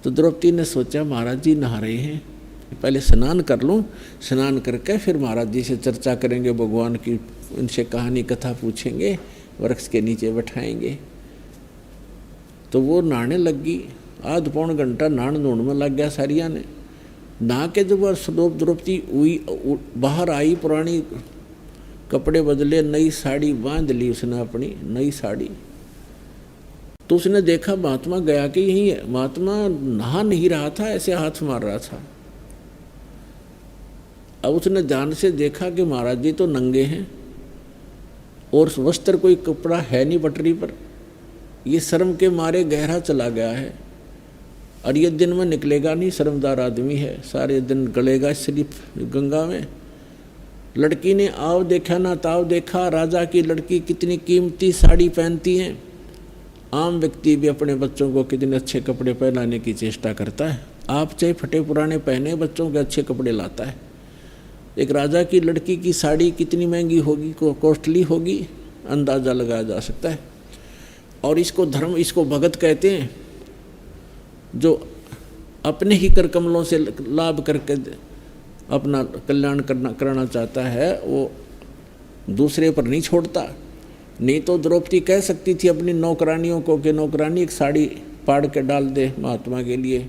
तो द्रौपदी ने सोचा महाराज जी नहा रहे हैं, पहले स्नान कर लूँ, स्नान करके फिर महाराज जी से चर्चा करेंगे भगवान की, उनसे कहानी कथा पूछेंगे, वृक्ष के नीचे बैठाएंगे। तो वो नहाने लगी, आध पौन घंटा नहान धोन में लग गया सारिया ने। नहा के जब द्रौपदी बाहर आई, पुरानी कपड़े बदले, नई साड़ी बांध ली उसने, अपनी नई साड़ी। तो उसने देखा महात्मा गया कि यही है। महात्मा नहा नहीं रहा था, ऐसे हाथ मार रहा था। अब उसने ध्यान से देखा कि महाराज जी तो नंगे हैं और वस्त्र कोई कपड़ा है नहीं पटरी पर। ये शर्म के मारे गहरा चला गया है और ये दिन में निकलेगा नहीं, शर्मदार आदमी है, सारे दिन गलेगा सिर्फ गंगा में। लड़की ने आव देखा ना ताव देखा, राजा की लड़की कितनी कीमती साड़ी पहनती हैं। आम व्यक्ति भी अपने बच्चों को कितने अच्छे कपड़े पहनाने की चेष्टा करता है। आप चाहे फटे पुराने पहने, बच्चों के अच्छे कपड़े लाता है। एक राजा की लड़की की साड़ी कितनी महंगी होगी, कॉस्टली होगी, अंदाज़ा लगाया जा सकता है। और इसको धर्म, इसको भगत कहते हैं, जो अपने ही कर कमलों से लाभ करके अपना कल्याण करना चाहता है, वो दूसरे पर नहीं छोड़ता। नहीं तो द्रौपदी कह सकती थी अपनी नौकरानियों को कि नौकरानी एक साड़ी पाड़ के डाल दे महात्मा के लिए।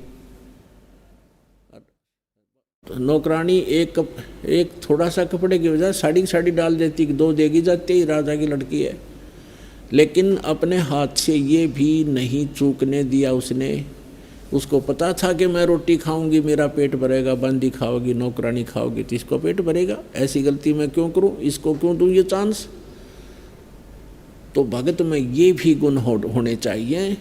नौकरानी एक थोड़ा सा कपड़े की वजह साड़ी डाल देती, 2 देगी जाती, राजा की लड़की है। लेकिन अपने हाथ से ये भी नहीं चूकने दिया उसने। उसको पता था कि मैं रोटी खाऊंगी मेरा पेट भरेगा, बंदी खाओगी, नौकरानी खाओगी तो इसको पेट भरेगा, ऐसी गलती मैं क्यों करूं, इसको क्यों दूं ये चांस। तो भगत में ये भी गुण होने चाहिए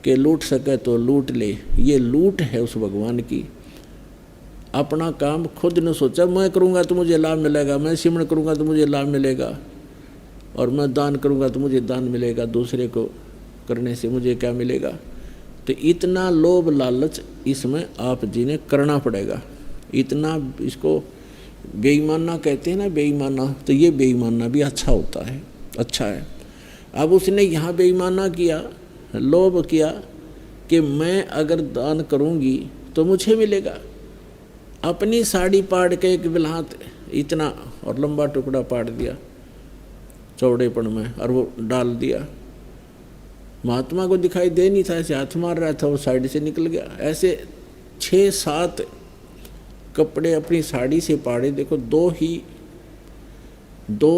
कि लूट सके तो लूट ले। ये लूट है उस भगवान की। अपना काम खुद न सोचा, मैं करूँगा तो मुझे लाभ मिलेगा, मैं सिमरण करूँगा तो मुझे लाभ मिलेगा, और मैं दान करूँगा तो मुझे दान मिलेगा, दूसरे को करने से मुझे क्या मिलेगा। तो इतना लोभ लालच इसमें आप जी ने करना पड़ेगा। इतना, इसको बेईमाना कहते हैं ना, बेईमाना, तो ये बेईमाना भी अच्छा होता है, अच्छा है। अब उसने यहाँ बेईमाना किया, लोभ किया कि मैं अगर दान करूँगी तो मुझे मिलेगा। अपनी साड़ी पाड़ के एक बिलहात इतना और लंबा टुकड़ा पाड़ दिया चौड़ेपन में, और वो डाल दिया। महात्मा को दिखाई दे नहीं था, ऐसे हाथ मार रहा था, वो साइड से निकल गया। ऐसे 6-7 कपड़े अपनी साड़ी से पाड़े। देखो, दो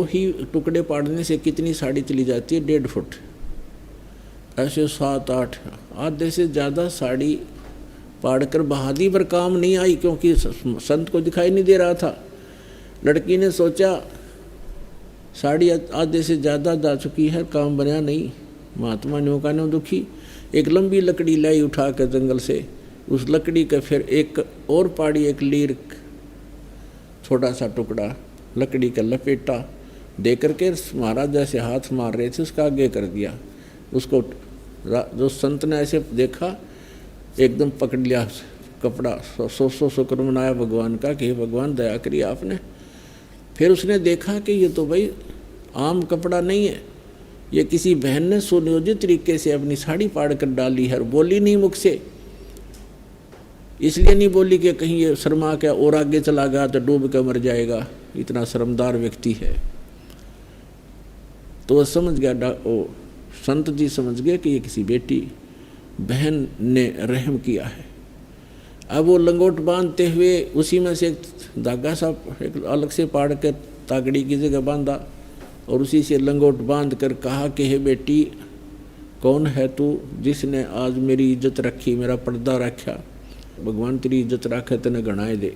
ही टुकड़े पाड़ने से कितनी साड़ी चली जाती है, 1.5 फुट। ऐसे 7-8, आधे से ज़्यादा साड़ी पाड़कर बहादी पर काम नहीं आई, क्योंकि संत को दिखाई नहीं दे रहा था। लड़की ने सोचा साड़ी आधे से ज़्यादा जा चुकी है, काम बना नहीं। महात्मा ने कहा न दुखी, एक लंबी लकड़ी लाई उठा कर जंगल से, उस लकड़ी का फिर एक और पाड़ी, एक लीर छोटा सा टुकड़ा लकड़ी का लपेटा दे करके महाराज जैसे हाथ मार रहे थे उसका आगे कर दिया। उसको जो संत ने ऐसे देखा, एकदम पकड़ लिया कपड़ा, 100 शुक्र मनाया भगवान का कि भगवान दया करिए आपने। फिर उसने देखा कि ये तो भाई आम कपड़ा नहीं है, ये किसी बहन ने सुनियोजित तरीके से अपनी साड़ी पाड़ कर डाली है। बोली नहीं मुख से, इसलिए नहीं बोली कि कहीं ये शर्मा के और आगे चला गया तो डूब कर मर जाएगा, इतना शर्मदार व्यक्ति है। तो वह समझ गया, वो संत जी समझ गए कि ये किसी बेटी बहन ने रहम किया है। अब वो लंगोट बांधते हुए उसी में से एक धागा सा एक अलग से पाड़ कर तागड़ी की जगह बांधा, और उसी से लंगोट बांध कर कहा कि हे बेटी, कौन है तू जिसने आज मेरी इज्जत रखी, मेरा पर्दा रखा। भगवान तेरी इज्जत रखे तेने गणाए दे,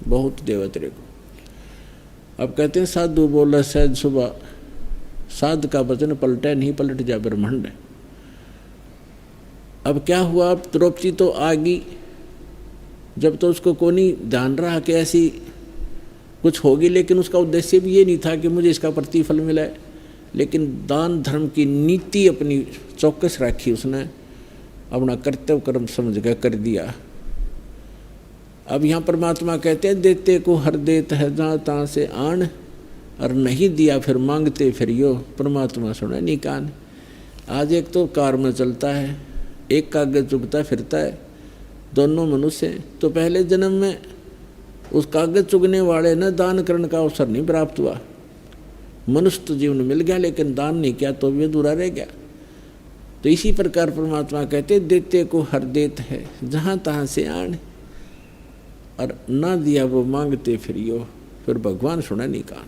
बहुत देवा तेरे को। अब कहते हैं साधु बोला सहज सुबह, साध का वचन पलटे नहीं, पलट जा ब्रह्मांड। अब क्या हुआ, द्रौपदी तो आ गई, जब तो उसको को नहीं ध्यान रहा कि ऐसी कुछ होगी, लेकिन उसका उद्देश्य भी ये नहीं था कि मुझे इसका प्रतिफल मिले, लेकिन दान धर्म की नीति अपनी चौकस रखी उसने, अपना कर्तव्य कर्म समझ कर कर दिया। अब यहाँ परमात्मा कहते हैं देते को हर देत है जहाँ तहाँ से आन, और नहीं दिया फिर मांगते फिर यो। परमात्मा सुने नहीं कान। आज एक तो कार में चलता है, एक का आगे चुगता फिरता है, दोनों मनुष्य हैं। तो पहले जन्म में उस कागज चुगने वाले ने दान करने का अवसर नहीं प्राप्त हुआ। मनुष्य तो जीवन मिल गया लेकिन दान नहीं किया तो भी अधूरा रह गया। तो इसी प्रकार परमात्मा कहते देते को हर देत है जहाँ तहाँ से आन, और ना दिया वो मांगते फिरियो, फिर भगवान सुना नहीं कहा।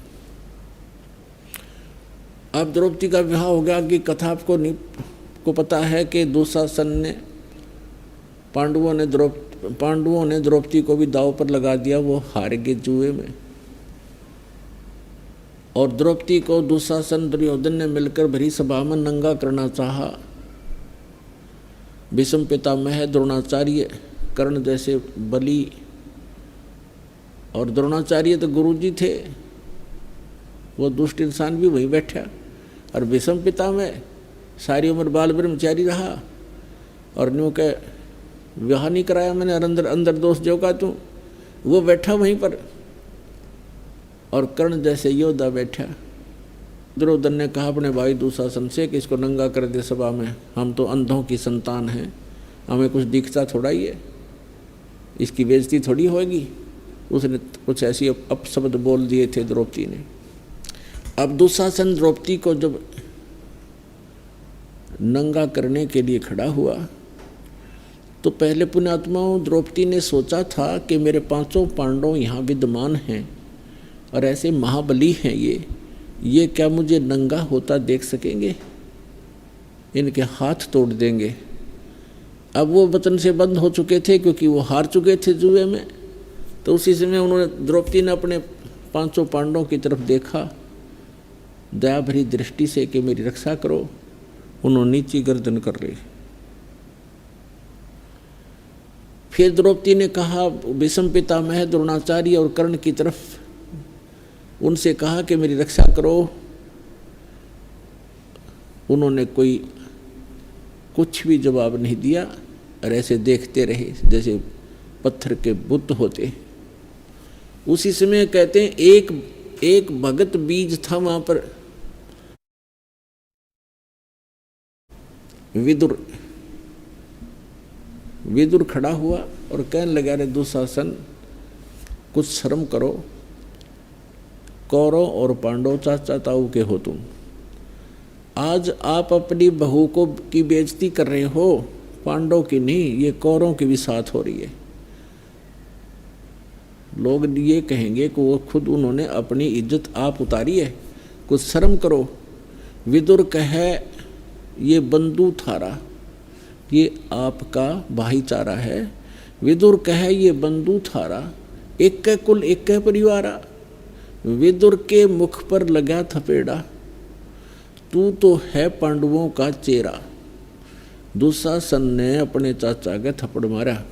अब द्रौपदी का विवाह हो गया कि कथा आपको नहीं को पता है कि दुशासन ने पांडवों ने द्रौपदी को भी दाव पर लगा दिया, वो हार गए जुए में। और द्रौपदी को दुशासन दुर्योधन ने मिलकर भरी सभा में नंगा करना चाहा। भीष्म पितामह, द्रोणाचार्य, कर्ण जैसे बलि, और द्रोणाचार्य तो गुरुजी थे, वो दुष्ट इंसान भी वहीं बैठा। और भीष्म पितामह सारी उम्र बाल ब्रह्मचारी रहा और न्यू के विवाह नहीं कराया मैंने, अंदर दोष जो का तू, वो बैठा वहीं पर। और कर्ण जैसे योद्धा बैठा। दुर्योधन ने कहा अपने भाई दुशासन से कि इसको नंगा कर दे सभा में, हम तो अंधों की संतान हैं, हमें कुछ दिखता थोड़ा ही है, इसकी बेइज्जती थोड़ी होगी। उसने कुछ ऐसी अपशब्द बोल दिए थे द्रौपदी ने। अब दुशासन द्रौपदी को जब नंगा करने के लिए खड़ा हुआ तो पहले पुण्यात्माओं द्रौपदी ने सोचा था कि मेरे 5 पांडव यहाँ विद्यमान हैं और ऐसे महाबली हैं ये क्या मुझे नंगा होता देख सकेंगे, इनके हाथ तोड़ देंगे। अब वो वचन से बंद हो चुके थे क्योंकि वो हार चुके थे जुए में। तो उसी समय उन्होंने द्रौपदी ने अपने 5 पांडवों की तरफ देखा दया भरी दृष्टि से कि मेरी रक्षा करो। उन्होंने नीची गर्दन कर ली। फिर द्रौपदी ने कहा भीष्म पितामह, द्रोणाचार्य और कर्ण की तरफ, उनसे कहा कि मेरी रक्षा करो। उन्होंने कुछ भी जवाब नहीं दिया और ऐसे देखते रहे जैसे पत्थर के बुत होते। उसी समय कहते हैं एक भगत बीज था वहां पर, विदुर खड़ा हुआ और कहने लगा, रे दुशासन कुछ शर्म करो, कौरव और पांडव चाचा ताऊ के हो तुम। आज आप अपनी बहू की बेइज्जती कर रहे हो, पांडव की नहीं, ये कौरव की भी साथ हो रही है। लोग ये कहेंगे कि वो खुद उन्होंने अपनी इज्जत आप उतारी है, कुछ शर्म करो। विदुर कहे ये बंधु थारा, ये आपका भाईचारा है। विदुर कहे ये बंधु थारा, एक कुल एक परिवारा। विदुर के मुख पर लगा थपेड़ा, तू तो है पांडवों का चेहरा। दुशासन ने अपने चाचा के थप्पड़ मारा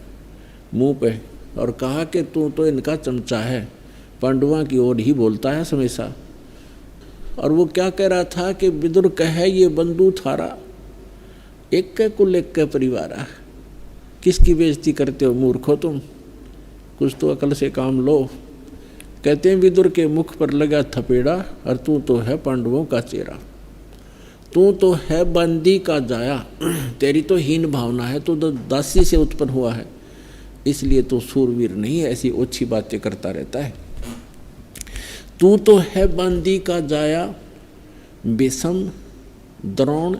मुंह पे और कहा कि तू तो इनका चमचा है, पांडवों की ओर ही बोलता है हमेशा। और वो क्या कह रहा था कि विदुर कहे ये बंधु थारा, एक कुल एक परिवारा। किसकी बेइज्जती करते हो मूर्खो तुम, कुछ तो अकल से काम लो। कहते हैं विदुर के मुख पर लगा थपेड़ा और तू तो है पांडवों का चेहरा, तू तो है बंदी का जाया। तेरी तो हीन भावना है, तू तो दासी से उत्पन्न हुआ है, इसलिए तो सूरवीर नहीं है, ऐसी ओछी बातें करता रहता है। तू तो है बंदी का जाया। भीष्म, द्रोण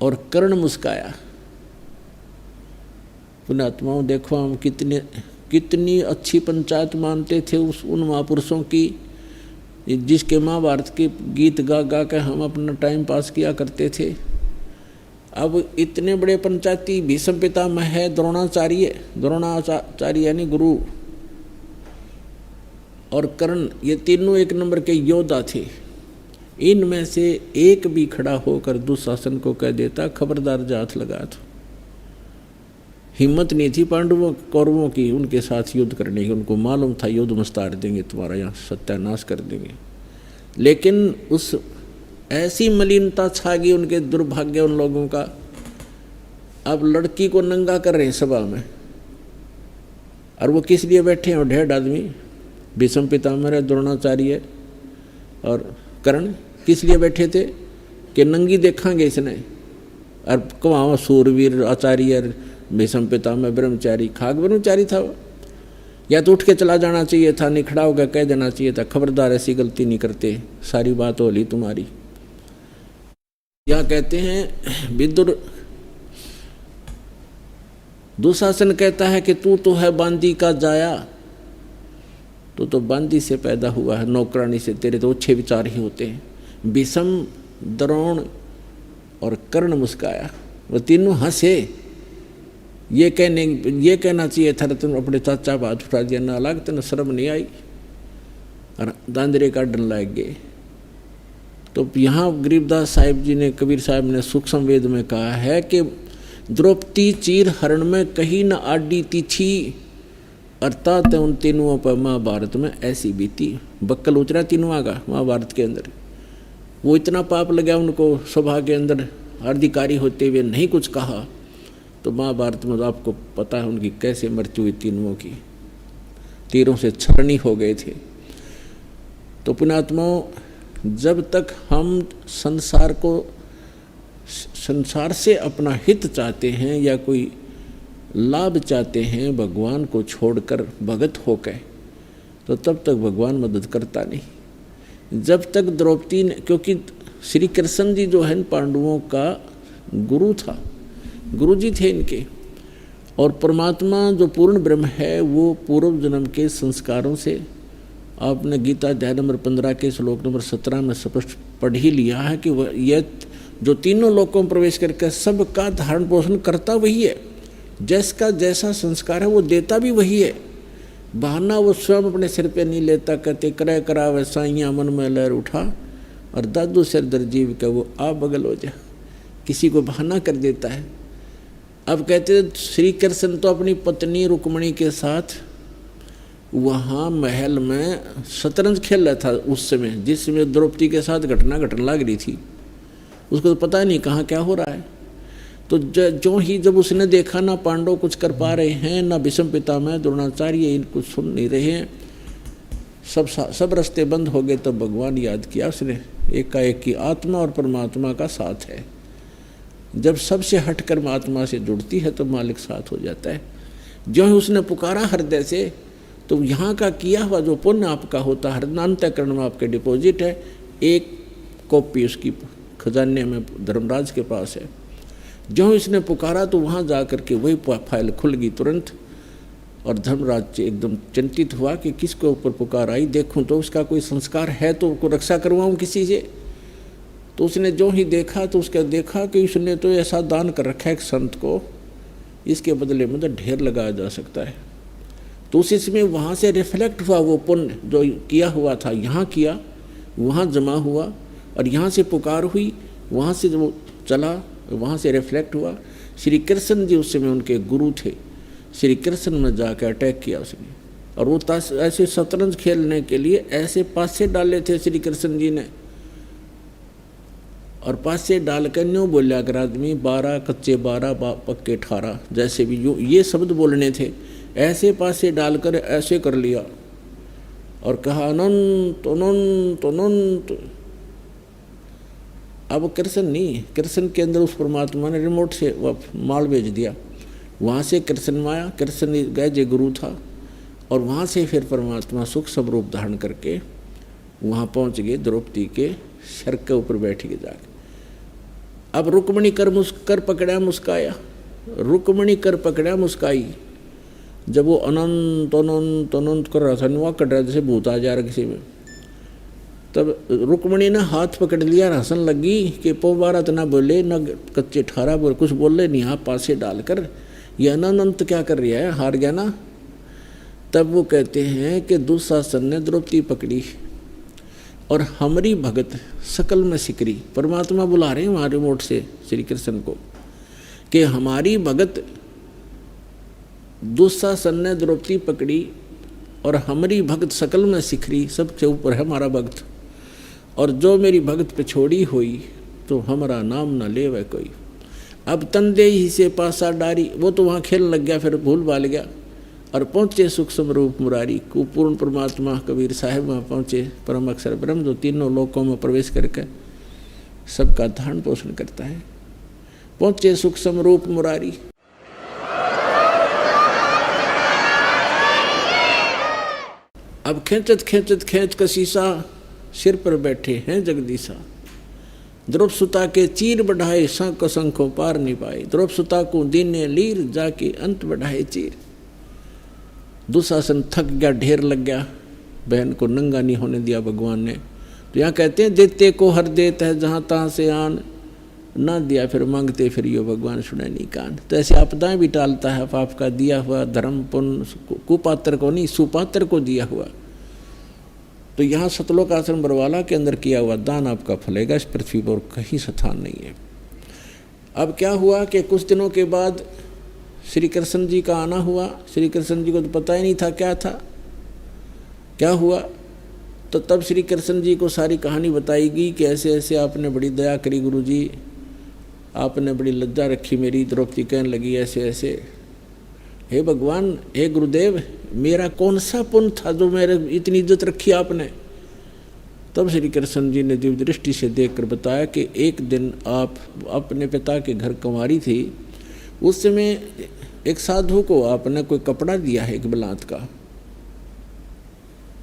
और कर्ण मुस्काया। पुण्यात्माओं देखो हम कितनी अच्छी पंचायत मानते थे उन महापुरुषों की, जिसके महाभारत के गीत गा गा के हम अपना टाइम पास किया करते थे। अब इतने बड़े पंचायती भीष्म पितामह है, द्रोणाचार्य यानी गुरु, और कर्ण, ये तीनों एक नंबर के योद्धा थे। इनमें से एक भी खड़ा होकर दुशासन को कह देता खबरदार जात लगा, तो हिम्मत नहीं थी पांडवों कौरवों की उनके साथ युद्ध करने की। उनको मालूम था युद्ध मस्तार देंगे, तुम्हारा यहाँ सत्यानाश कर देंगे। लेकिन उस ऐसी मलिनता छा गई उनके दुर्भाग्य उन लोगों का। अब लड़की को नंगा कर रहे हैं सभा में, और वो किस लिए बैठे हैं? और 1.5 आदमी, भीष्म पितामह, द्रोणाचार्य और कर्ण, किस लिए बैठे थे कि नंगी देखांगे इसने। और कहाँ सूरवीर आचार्य भीष्म पितामह ब्रह्मचारी, खाक ब्रह्मचारी था वो। या तो उठ के चला जाना चाहिए था, नहीं खड़ा होकर कह देना चाहिए था खबरदार ऐसी गलती नहीं करते, सारी बात होली तुम्हारी। यहाँ कहते हैं विदुर, दुशासन कहता है कि तू तो है बांदी का जाया, तो बांदी से पैदा हुआ है, नौकरानी से, तेरे तो अच्छे विचार ही होते हैं। भीष्म, द्रोण और कर्ण मुस्काया, वो तीनों हंसे। ये कहना चाहिए था तुम अपने चाचा बात उठा दिया, ना अलग तेन शर्म नहीं आई, और दांदरे का डन लाग गए। तो यहाँ गरीबदास साहिब जी ने, कबीर साहब ने सूक्ष्म वेद में कहा है कि द्रौपदी चीर हरण में कहीं न आडी तिथि, अर्थात उन तीनों पर महाभारत में ऐसी बीती। बक्कल उतरा तीनों का महाभारत के अंदर, वो इतना पाप लगा उनको सभा के अंदर, अधिकारी होते हुए नहीं कुछ कहा। तो महाभारत में तो आपको पता है उनकी कैसे मृत्यु हुई, तीनों की तीरों से छरणी हो गए थे। तो पुण्यात्माओं, जब तक हम संसार से अपना हित चाहते हैं या कोई लाभ चाहते हैं भगवान को छोड़कर भगत होकर, तो तब तक भगवान मदद करता नहीं। जब तक द्रौपदी ने, क्योंकि श्री कृष्ण जी जो है पांडवों का गुरु था, गुरु जी थे इनके, और परमात्मा जो पूर्ण ब्रह्म है वो पूर्व जन्म के संस्कारों से, आपने गीता अध्याय नंबर 15 के श्लोक नंबर 17 में स्पष्ट पढ़ ही लिया है कि वह यह जो तीनों लोकों में प्रवेश करके सबका धारण पोषण करता वही है, जिसका जैसा संस्कार है वो देता भी वही है। बहाना वो स्वयं अपने सिर पे नहीं लेता, कहते करे करा वैसा यहाँ मन में लहर उठा और दादू सिर दर्जीव का वो आ बगल हो जा, किसी को बहाना कर देता है। अब कहते श्री कृष्ण तो अपनी पत्नी रुक्मणी के साथ वहाँ महल में शतरंज खेल रहा था उस समय, जिस समय द्रौपदी के साथ घटना घटने लग रही थी, उसको तो पता नहीं कहाँ क्या हो रहा है। तो जो ही जब उसने देखा ना पांडव कुछ कर पा रहे हैं, ना भीष्म पितामह द्रोणाचार्य इनको सुन नहीं रहे हैं, सब रास्ते बंद हो गए, तब भगवान याद किया उसने, एकाएक की आत्मा और परमात्मा का साथ है। जब सबसे हटकर आत्मा से जुड़ती है तो मालिक साथ हो जाता है। जो ही उसने पुकारा हृदय से, तो यहाँ का किया हुआ जो पुण्य आपका होता है हृदयांतःकरण में आपके डिपॉजिट है, एक कॉपी उसकी खजाने में धर्मराज के पास है। जो इसने पुकारा तो वहाँ जा कर के वही फाइल खुल गई तुरंत, और धर्मराज एकदम चिंतित हुआ कि किसके ऊपर पुकार आई, देखूं तो उसका कोई संस्कार है तो उसको रक्षा करवाऊं किसी से। तो उसने जो ही देखा तो उसका देखा कि उसने तो ऐसा दान कर रखा है एक संत को, इसके बदले में तो ढेर लगाया जा सकता है। तो उसी समय वहाँ से रिफ्लेक्ट हुआ वो पुण्य जो किया हुआ था, यहाँ किया वहाँ जमा हुआ, और यहाँ से पुकार हुई, वहाँ से जो चला वहाँ से रिफ्लेक्ट हुआ। श्री कृष्ण जी उस समय उनके गुरु थे, श्री कृष्ण में जाकर अटैक किया उसने, और वो ऐसे शतरंज खेलने के लिए ऐसे पासे डाले थे श्री कृष्ण जी ने, और पासे डालकर न्यों बोलिया कर आदमी 12 कच्चे 12 पक्के 18, जैसे भी यूँ ये शब्द बोलने थे, ऐसे पासे डालकर ऐसे कर लिया और कहा अनंत अनंत अनंत। अब कृष्ण नहीं, कृष्ण के अंदर उस परमात्मा ने रिमोट से वह माल भेज दिया, वहाँ से कृष्ण माया, कृष्ण गए जो गुरु था, और वहाँ से फिर परमात्मा सुख स्वरूप धारण करके वहाँ पहुँच गए, द्रौपदी के सर के ऊपर बैठ गए जाके। अब रुक्मणी कर पकड़ा मुस्काया, रुक्मणी कर पकड़ा मुस्काई। जब वो अनंत अनंत अनंत कर रहा था, नुआ कट रहा जैसे भूत आ जा रहा किसी में, तब रुक्मणी ने हाथ पकड़ लिया, हंसन लगी कि पोबारा तो ना बोले ना कच्चे 18 बोले, कुछ बोले नहीं, हाथ पासे डालकर ये अनंत क्या कर रहा है, हार गया ना। तब वो कहते हैं कि दुशासन ने द्रौपदी पकड़ी और हमारी भगत सकल में सिकरी, परमात्मा बुला रहे हैं वहाँ रिमोट से श्री कृष्ण को कि हमारी भगत दुशासन ने द्रौपदी पकड़ी और हमारी भगत सकल में सिखरी, सबसे ऊपर है हमारा भक्त, और जो मेरी भगत पे छोड़ी हुई तो हमारा नाम न ले वह कोई। अब तंदे ही से पासा डारी, वो तो वहाँ खेलने लग गया, फिर भूल भाल गया और पहुँचे सूक्ष्म रूप मुरारी को, पूर्ण परमात्मा कबीर साहब वहाँ पहुँचे, परम अक्षर ब्रह्म जो तीनों लोकों में प्रवेश करके सबका धारण पोषण करता है। पहुँचे सुख समरूप मुरारी। अब खेचत खेचत खेच कसीसा, सिर पर बैठे हैं जगदीशा। द्रौप सुता के चीर बढ़ाए, शंख शंखों पार नहीं पाए। द्रौप सुता को दीने लीर, जाके अंत बढ़ाए चीर। दुशासन थक गया, ढेर लग गया, बहन को नंगा नहीं होने दिया भगवान ने। तो यहाँ कहते हैं देते को हर देत है, जहाँ तहाँ से आन ना दिया फिर मांगते फिर यो, भगवान सुने नहीं कान। तो ऐसे आपदाएं भी टालता है, पाप का दिया हुआ धर्म पुण्य कुपात्र को नहीं सुपात्र को दिया हुआ। तो यहाँ सतलोक आश्रम बरवाला के अंदर किया हुआ दान आपका फलेगा, इस पृथ्वी पर कहीं स्थान नहीं है। अब क्या हुआ कि कुछ दिनों के बाद श्री कृष्ण जी का आना हुआ। श्री कृष्ण जी को तो पता ही नहीं था क्या था, क्या हुआ। तो तब श्री कृष्ण जी को सारी कहानी बताएगी कि ऐसे ऐसे आपने बड़ी दया करी गुरु जी, आपने बड़ी लज्जा रखी मेरी। द्रौपदी कहने लगी ऐसे ऐसे, हे भगवान, हे गुरुदेव, मेरा कौन सा पुण्य था जो मेरे इतनी इज्जत रखी आपने। तब श्री कृष्ण जी ने दिव्य दृष्टि से देखकर बताया कि एक दिन आप अपने पिता के घर कुंवारी थी, उस समय एक साधु को आपने कोई कपड़ा दिया है, एक बिलात का,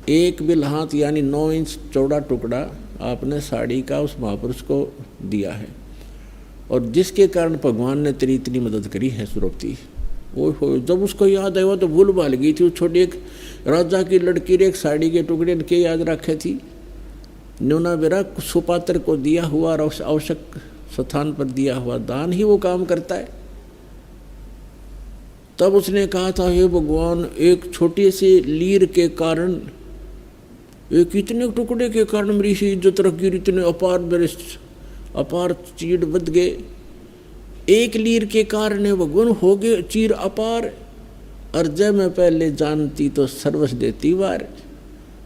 एक बिलहात यानी 9 इंच चौड़ा टुकड़ा आपने साड़ी का उस महापुरुष को दिया है, और जिसके कारण भगवान ने तेरी इतनी मदद करी है द्रौपदी। वो जब उसको याद आया तो भूल भाल गई थी। वो छोटी एक राजा की लड़की ने एक साड़ी के टुकड़े के याद रखे थी। न्यूना बेरा सुपात्र को दिया हुआ और आवश्यक स्थान पर दिया हुआ दान ही वो काम करता है। तब उसने कहा था, हे भगवान, एक छोटे से लीर के कारण, एक इतने टुकड़े के कारण मेरी सी इज्जत रख गिरी, इतने अपार मेरे अपार चीड़ बद गए। एक लीर के कारण भगवान हो गए चीर अपार, और जब मैं पहले जानती तो सर्वस देती वार।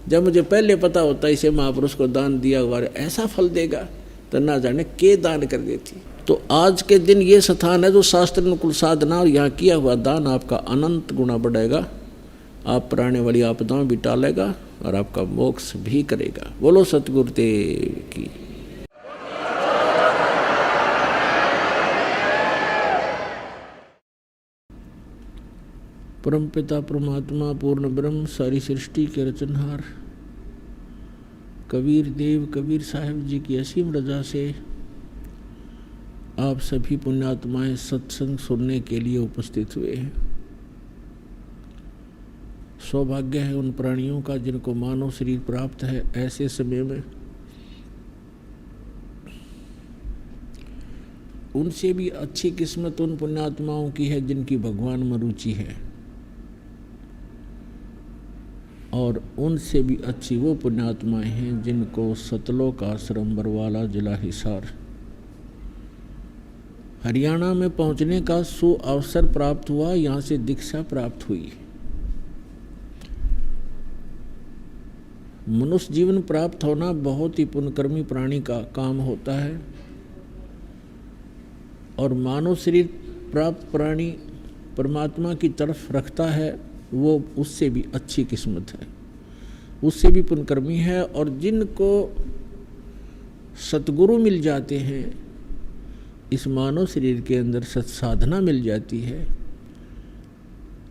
जब मुझे पहले पता होता इसे महापुरुष को दान दिया हुआ ऐसा फल देगा, तो ना जाने के दान कर देती। तो आज के दिन ये स्थान है जो शास्त्र अनुकूल साधना और यहाँ किया हुआ दान आपका अनंत गुना बढ़ेगा, आप पर आने वाली आपदाओं भी टालेगा और आपका मोक्ष भी करेगा। बोलो सतगुरुदेव की। परमपिता परमात्मा पूर्ण ब्रह्म सारी सृष्टि के रचनहार कबीर देव कबीर साहब जी की असीम रजा से आप सभी पुण्यात्माएं सत्संग सुनने के लिए उपस्थित हुए हैं। सौभाग्य है उन प्राणियों का जिनको मानव शरीर प्राप्त है। ऐसे समय में उनसे भी अच्छी किस्मत उन पुण्यात्माओं की है जिनकी भगवान में रुचि है, और उनसे भी अच्छी वो पुण्यात्माएं हैं जिनको सतलोक आश्रम बरवाला जिला हिसार हरियाणा में पहुंचने का सुअवसर प्राप्त हुआ, यहाँ से दीक्षा प्राप्त हुई। मनुष्य जीवन प्राप्त होना बहुत ही पुण्यकर्मी प्राणी का काम होता है, और मानव शरीर प्राप्त प्राणी परमात्मा की तरफ रखता है, वो उससे भी अच्छी किस्मत है, उससे भी पुण्यकर्मी है। और जिनको सतगुरु मिल जाते हैं, इस मानव शरीर के अंदर सत्साधना मिल जाती है,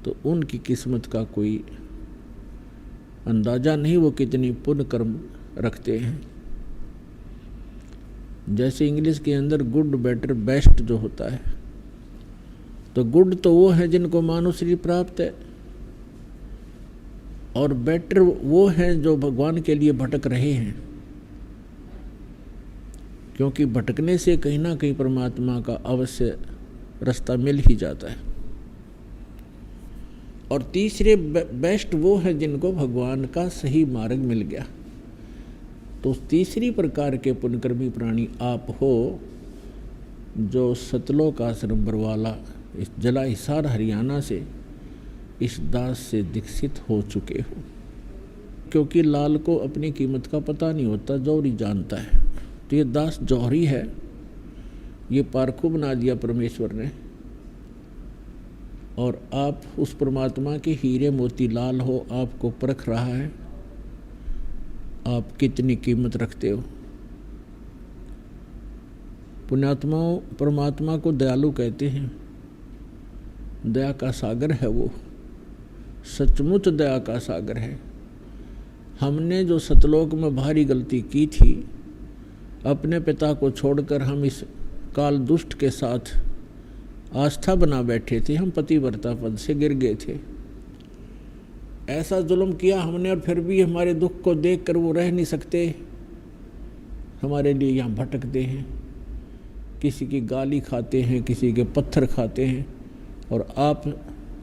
तो उनकी किस्मत का कोई अंदाज़ा नहीं वो कितनी पुण्य कर्म रखते हैं। जैसे इंग्लिश के अंदर गुड बेटर बेस्ट जो होता है, तो गुड तो वो है जिनको मानव शरीर प्राप्त है, और बेटर वो हैं जो भगवान के लिए भटक रहे हैं, क्योंकि भटकने से कहीं ना कहीं परमात्मा का अवश्य रास्ता मिल ही जाता है। और तीसरे बेस्ट वो है जिनको भगवान का सही मार्ग मिल गया। तो तीसरी प्रकार के पुण्यकर्मी प्राणी आप हो जो सतलोक आश्रम बरवाला इस जिला हिसार हरियाणा से इस दास से दीक्षित हो चुके हो। क्योंकि लाल को अपनी कीमत का पता नहीं होता, जौहरी जानता है। तो ये दास जौहरी है, ये पारखू बना दिया परमेश्वर ने, और आप उस परमात्मा के हीरे मोती लाल हो, आपको परख रहा है आप कितनी कीमत रखते हो। पुण्यात्माओं, परमात्मा को दयालु कहते हैं। दया का सागर है वो, सचमुच दया का सागर है। हमने जो सतलोक में भारी गलती की थी, अपने पिता को छोड़कर हम इस काल दुष्ट के साथ आस्था बना बैठे थे, हम पतिव्रता पद से गिर गए थे। ऐसा जुल्म किया हमने, और फिर भी हमारे दुख को देखकर वो रह नहीं सकते, हमारे लिए यहाँ भटकते हैं, किसी की गाली खाते हैं, किसी के पत्थर खाते हैं। और आप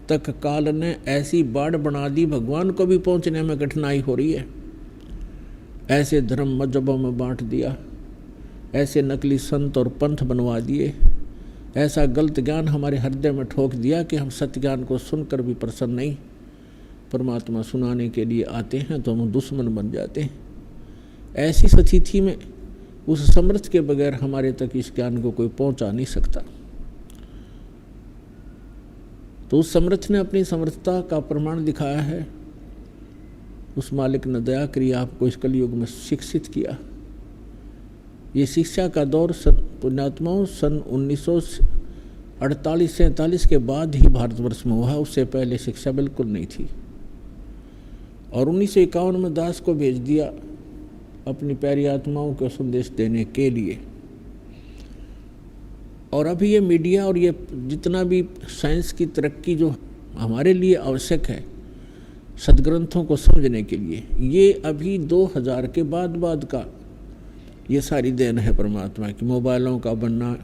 तक काल ने ऐसी बाढ़ बना दी, भगवान को भी पहुँचने में कठिनाई हो रही है। ऐसे धर्म मजहबों में बांट दिया, ऐसे नकली संत और पंथ बनवा दिए, ऐसा गलत ज्ञान हमारे हृदय में ठोक दिया कि हम सत्य ज्ञान को सुनकर भी प्रसन्न नहीं, परमात्मा सुनाने के लिए आते हैं तो हम दुश्मन बन जाते हैं। ऐसी स्थिति में उस समर्थ के बगैर हमारे तक इस ज्ञान को कोई पहुंचा नहीं सकता। तो उस समर्थ ने अपनी समर्थता का प्रमाण दिखाया है। उस मालिक ने दया करी, आपको इस कलयुग में शिक्षित किया। ये शिक्षा का दौर पुण्यात्माओं सन 1948-47 के बाद ही भारतवर्ष में हुआ, उससे पहले शिक्षा बिल्कुल नहीं थी। और 1951 में दास को भेज दिया अपनी प्यारी आत्माओं को संदेश देने के लिए। और अभी ये मीडिया और ये जितना भी साइंस की तरक्की जो हमारे लिए आवश्यक है सदग्रंथों को समझने के लिए, ये अभी 2000 के बाद का ये सारी देन है परमात्मा की। मोबाइलों का बनना,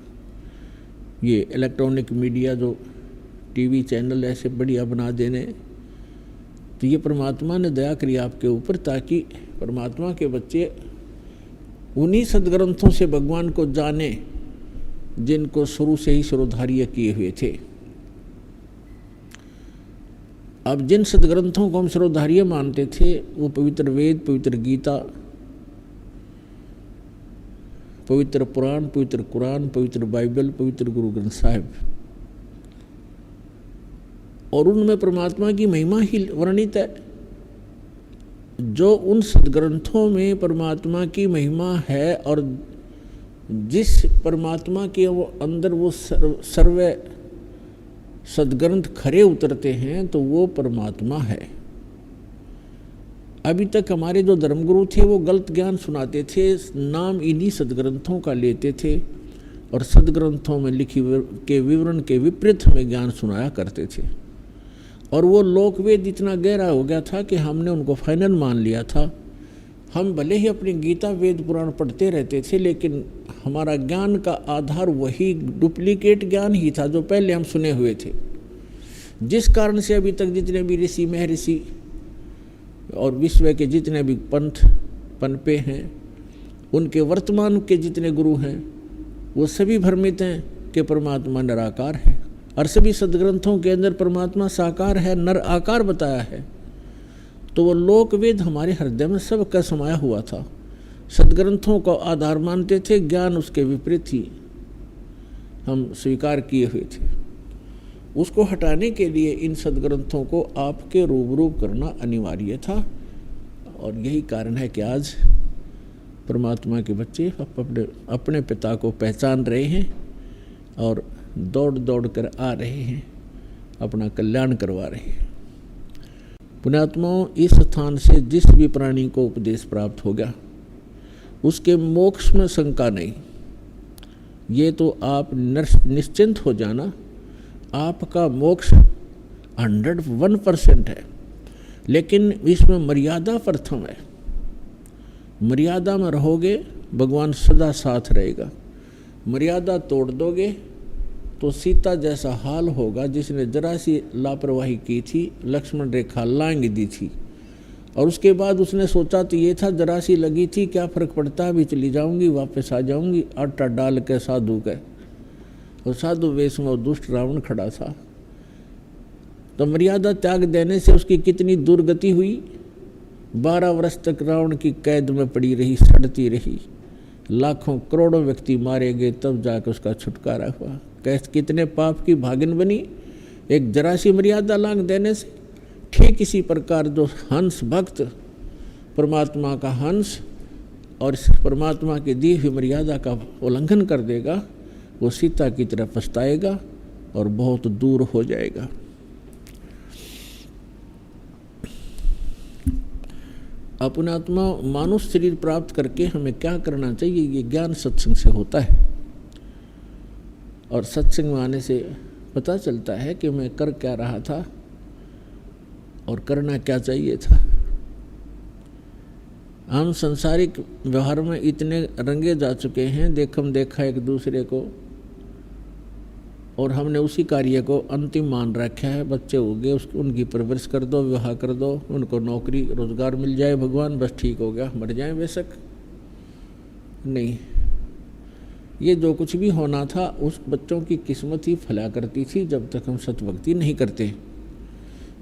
ये इलेक्ट्रॉनिक मीडिया जो टीवी चैनल ऐसे बढ़िया बना देने, तो ये परमात्मा ने दया करी आपके ऊपर, ताकि परमात्मा के बच्चे उन्हीं सदग्रंथों से भगवान को जाने जिनको शुरू से ही शिरोधार्य किए हुए थे। अब जिन सदग्रंथों को हम शिरोधार्य मानते थे वो पवित्र वेद, पवित्र गीता, पवित्र पुराण, पवित्र कुरान, पवित्र बाइबल, पवित्र गुरु ग्रंथ साहिब, और उनमें परमात्मा की महिमा ही वर्णित है। जो उन सदग्रंथों में परमात्मा की महिमा है और जिस परमात्मा के वो अंदर वो सर्व सदग्रंथ खरे उतरते हैं, तो वो परमात्मा है। अभी तक हमारे जो धर्मगुरु थे वो गलत ज्ञान सुनाते थे, नाम इन्हीं सदग्रंथों का लेते थे और सदग्रंथों में लिखी के विवरण के विपरीत में ज्ञान सुनाया करते थे। और वो लोकवेद इतना गहरा हो गया था कि हमने उनको फाइनल मान लिया था। हम भले ही अपनी गीता वेद पुराण पढ़ते रहते थे, लेकिन हमारा ज्ञान का आधार वही डुप्लीकेट ज्ञान ही था जो पहले हम सुने हुए थे, जिस कारण से अभी तक जितने भी ऋषि महर्षि और विश्व के जितने भी पंथ पनपे हैं, उनके वर्तमान के जितने गुरु हैं, वो सभी भ्रमित हैं कि परमात्मा निराकार है। और सभी सदग्रंथों के अंदर परमात्मा साकार है, नर आकार बताया है। तो वो लोकवेद हमारे हृदय में सबका समाया हुआ था। सदग्रंथों को आधार मानते थे, ज्ञान उसके विपरीत ही हम स्वीकार किए हुए थे। उसको हटाने के लिए इन सदग्रंथों को आपके रूबरू करना अनिवार्य था। और यही कारण है कि आज परमात्मा के बच्चे अपने पिता को पहचान रहे हैं और दौड़ दौड़ कर आ रहे हैं, अपना कल्याण करवा रहे हैं। पुण्यात्माओं, इस स्थान से जिस भी प्राणी को उपदेश प्राप्त हो गया उसके मोक्ष में शंका नहीं। ये तो आप निश्चिंत हो जाना, आपका मोक्ष 101% है। लेकिन इसमें मर्यादा प्रथम है। मर्यादा में रहोगे, भगवान सदा साथ रहेगा। मर्यादा तोड़ दोगे तो सीता जैसा हाल होगा, जिसने जरा सी लापरवाही की थी, लक्ष्मण रेखा लांघ दी थी, और उसके बाद उसने सोचा तो ये था जरा सी लगी थी, क्या फ़र्क पड़ता है, अभी चली जाऊंगी, वापस आ जाऊंगी, आटा डाल के साधु के। और साधु वेश में दुष्ट रावण खड़ा था। तो मर्यादा त्याग देने से उसकी कितनी दुर्गति हुई। 12 वर्ष तक रावण की कैद में पड़ी रही, सड़ती रही, लाखों करोड़ों व्यक्ति मारे गए, तब जाकर उसका छुटकारा हुआ। कैसे कितने पाप की भागिन बनी एक जरा सी मर्यादा लांघ देने से। ठीक इसी प्रकार जो हंस भक्त, परमात्मा का हंस और इस परमात्मा की दी हुई मर्यादा का उल्लंघन कर देगा, वो सीता की तरह पछताएगा और बहुत दूर हो जाएगा। अपना आत्मा मानव शरीर प्राप्त करके हमें क्या करना चाहिए, ये ज्ञान सत्संग से होता है। और सत्संग में आने से पता चलता है कि मैं कर क्या रहा था और करना क्या चाहिए था। हम सांसारिक व्यवहार में इतने रंगे जा चुके हैं, देखम देखा एक दूसरे को, और हमने उसी कार्य को अंतिम मान रखा है। बच्चे हो गए, उनकी परवरिश कर दो, विवाह कर दो, उनको नौकरी रोजगार मिल जाए, भगवान बस ठीक हो गया, मर जाए बेशक। नहीं, ये जो कुछ भी होना था उस बच्चों की किस्मत ही फला करती थी जब तक हम सतभक्ति नहीं करते।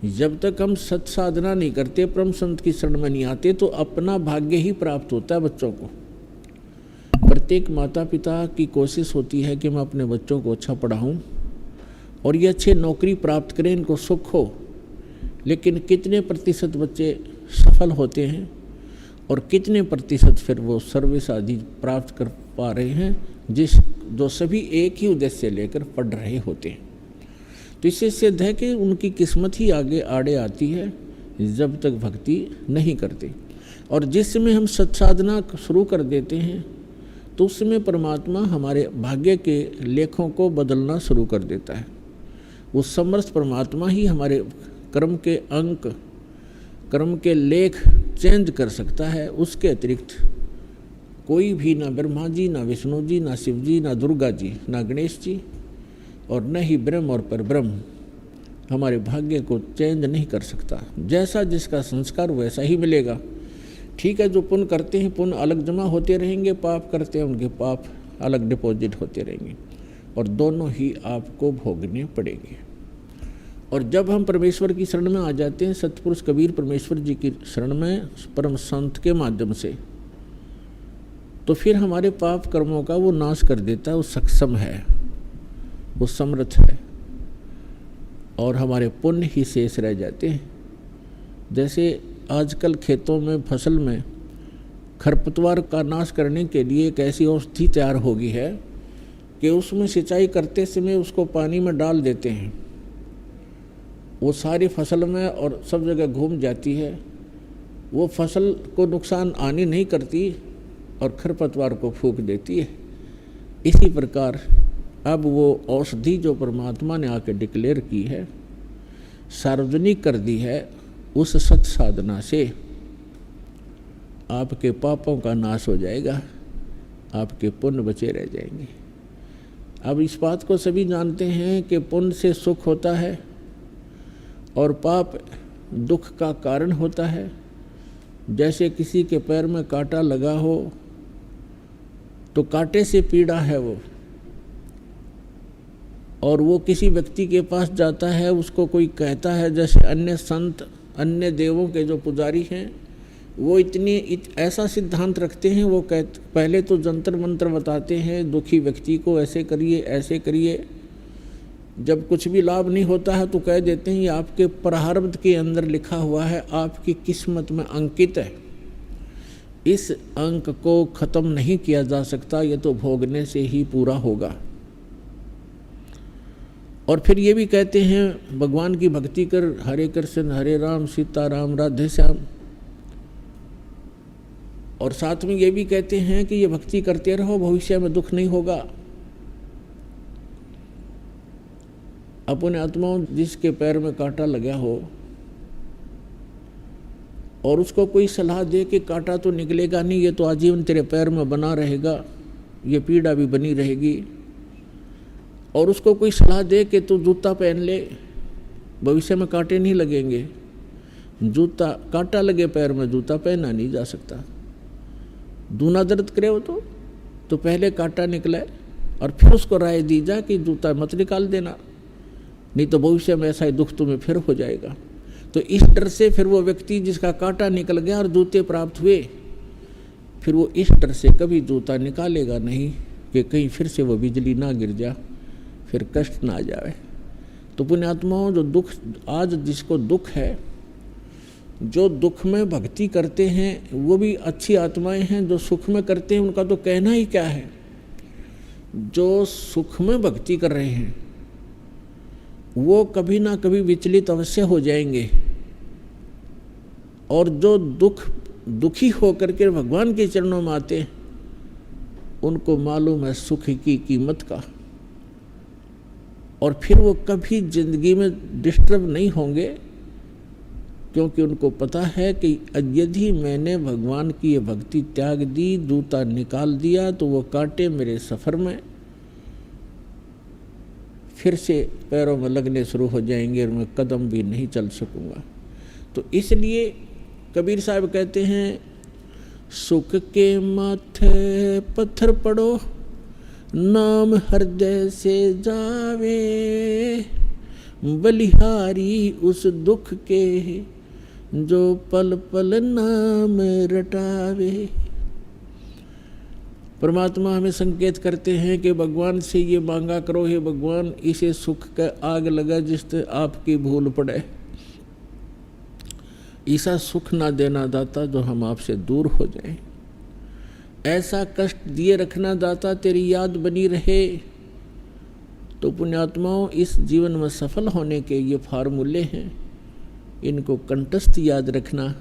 जब तक हम सत साधना नहीं करते, परम संत की शरण में नहीं आते, तो अपना भाग्य ही प्राप्त होता है बच्चों को। प्रत्येक माता पिता की कोशिश होती है कि मैं अपने बच्चों को अच्छा पढ़ाऊं और ये अच्छे नौकरी प्राप्त करें, इनको सुख हो। लेकिन कितने प्रतिशत बच्चे सफल होते हैं और कितने प्रतिशत फिर वो सर्विस आदि प्राप्त कर पा रहे हैं, जो सभी एक ही उद्देश्य लेकर पढ़ रहे होते हैं। तो इससे सिद्ध है कि उनकी किस्मत ही आगे आड़े आती है जब तक भक्ति नहीं करते। और जिस समय हम सत्साधना शुरू कर देते हैं तो उस समय परमात्मा हमारे भाग्य के लेखों को बदलना शुरू कर देता है। वो समर्थ परमात्मा ही हमारे कर्म के अंक, कर्म के लेख चेंज कर सकता है। उसके अतिरिक्त कोई भी, ना ब्रह्मा जी, ना विष्णु जी, ना शिव जी, ना दुर्गा जी, ना गणेश जी, और न ही ब्रह्म और परब्रह्म हमारे भाग्य को चेंज नहीं कर सकता। जैसा जिसका संस्कार वैसा ही मिलेगा। ठीक है, जो पुण्य करते हैं पुण्य अलग जमा होते रहेंगे, पाप करते हैं उनके पाप अलग डिपॉजिट होते रहेंगे, और दोनों ही आपको भोगने पड़ेंगे। और जब हम परमेश्वर की शरण में आ जाते हैं, सतपुरुष कबीर परमेश्वर जी की शरण में परम संत के माध्यम से, तो फिर हमारे पाप कर्मों का वो नाश कर देता है। वो सक्षम है, वो समर्थ है, और हमारे पुण्य ही शेष रह जाते हैं। जैसे आजकल खेतों में, फसल में खरपतवार का नाश करने के लिए एक ऐसी औषधि तैयार हो गई है कि उसमें सिंचाई करते समय उसको पानी में डाल देते हैं, वो सारी फसल में और सब जगह घूम जाती है। वो फसल को नुकसान आनी नहीं करती और खरपतवार को फूंक देती है। इसी प्रकार अब वो औषधि जो परमात्मा ने आके डिक्लेयर की है, सार्वजनिक कर दी है, उस सत साधना से आपके पापों का नाश हो जाएगा, आपके पुण्य बचे रह जाएंगे। अब इस बात को सभी जानते हैं कि पुण्य से सुख होता है और पाप दुख का कारण होता है। जैसे किसी के पैर में कांटा लगा हो तो कांटे से पीड़ा है वो, और वो किसी व्यक्ति के पास जाता है, उसको कोई कहता है, जैसे अन्य संत, अन्य देवों के जो पुजारी हैं, वो ऐसा सिद्धांत रखते हैं, वो पहले तो जंतर मंत्र बताते हैं दुखी व्यक्ति को, ऐसे करिए ऐसे करिए। जब कुछ भी लाभ नहीं होता है तो कह देते हैं ये आपके प्रारब्ध के अंदर लिखा हुआ है, आपकी किस्मत में अंकित है, इस अंक को खत्म नहीं किया जा सकता, ये तो भोगने से ही पूरा होगा। और फिर ये भी कहते हैं भगवान की भक्ति कर, हरे कृष्ण हरे राम सीता राम राधे श्याम। और साथ में ये भी कहते हैं कि ये भक्ति करते रहो, भविष्य में दुख नहीं होगा। अपने आत्माओं, जिसके पैर में कांटा लगा हो और उसको कोई सलाह दे कि कांटा तो निकलेगा नहीं, ये तो आजीवन तेरे पैर में बना रहेगा, ये पीड़ा भी बनी रहेगी, और उसको कोई सलाह दे कि तू जूता पहन ले, भविष्य में कांटे नहीं लगेंगे। जूता, कांटा लगे पैर में जूता पहना नहीं जा सकता। दूना दर्द करे हो तो पहले कांटा निकले और फिर उसको राय दी जा कि जूता मत निकाल देना, नहीं तो भविष्य में ऐसा ही दुख तुम्हें फिर हो जाएगा। तो इस डर से फिर वो व्यक्ति जिसका कांटा निकल गया और जूते प्राप्त हुए, फिर वो इस डर से कभी जूता निकालेगा नहीं कि कहीं फिर से वो बिजली ना गिर जा, फिर कष्ट ना आ जाए। तो पुण्यात्माओं, जो दुख आज जिसको दुख है, जो दुख में भक्ति करते हैं वो भी अच्छी आत्माएं हैं, जो सुख में करते हैं उनका तो कहना ही क्या है। जो सुख में भक्ति कर रहे हैं वो कभी ना कभी विचलित अवश्य हो जाएंगे, और जो दुखी होकर के भगवान के चरणों में आते हैं उनको मालूम है सुख की कीमत का, और फिर वो कभी जिंदगी में डिस्टर्ब नहीं होंगे, क्योंकि उनको पता है कि यदि मैंने भगवान की ये भक्ति त्याग दी, जूता निकाल दिया, तो वो कांटे मेरे सफ़र में फिर से पैरों में लगने शुरू हो जाएंगे और मैं कदम भी नहीं चल सकूंगा। तो इसलिए कबीर साहब कहते हैं, सुख के माथे पत्थर पड़ो, नाम हृदय से जावे, बलिहारी उस दुख के जो पल पल नाम रटावे। परमात्मा हमें संकेत करते हैं कि भगवान से ये मांगा करो, हे भगवान इसे सुख का आग लगा जिससे आपकी भूल पड़े, ऐसा सुख ना देना दाता जो हम आपसे दूर हो जाएं, ऐसा कष्ट दिए रखना दाता तेरी याद बनी रहे। तो पुण्यात्माओं, इस जीवन में सफल होने के ये फार्मूले हैं, इनको कंठस्थ याद रखना,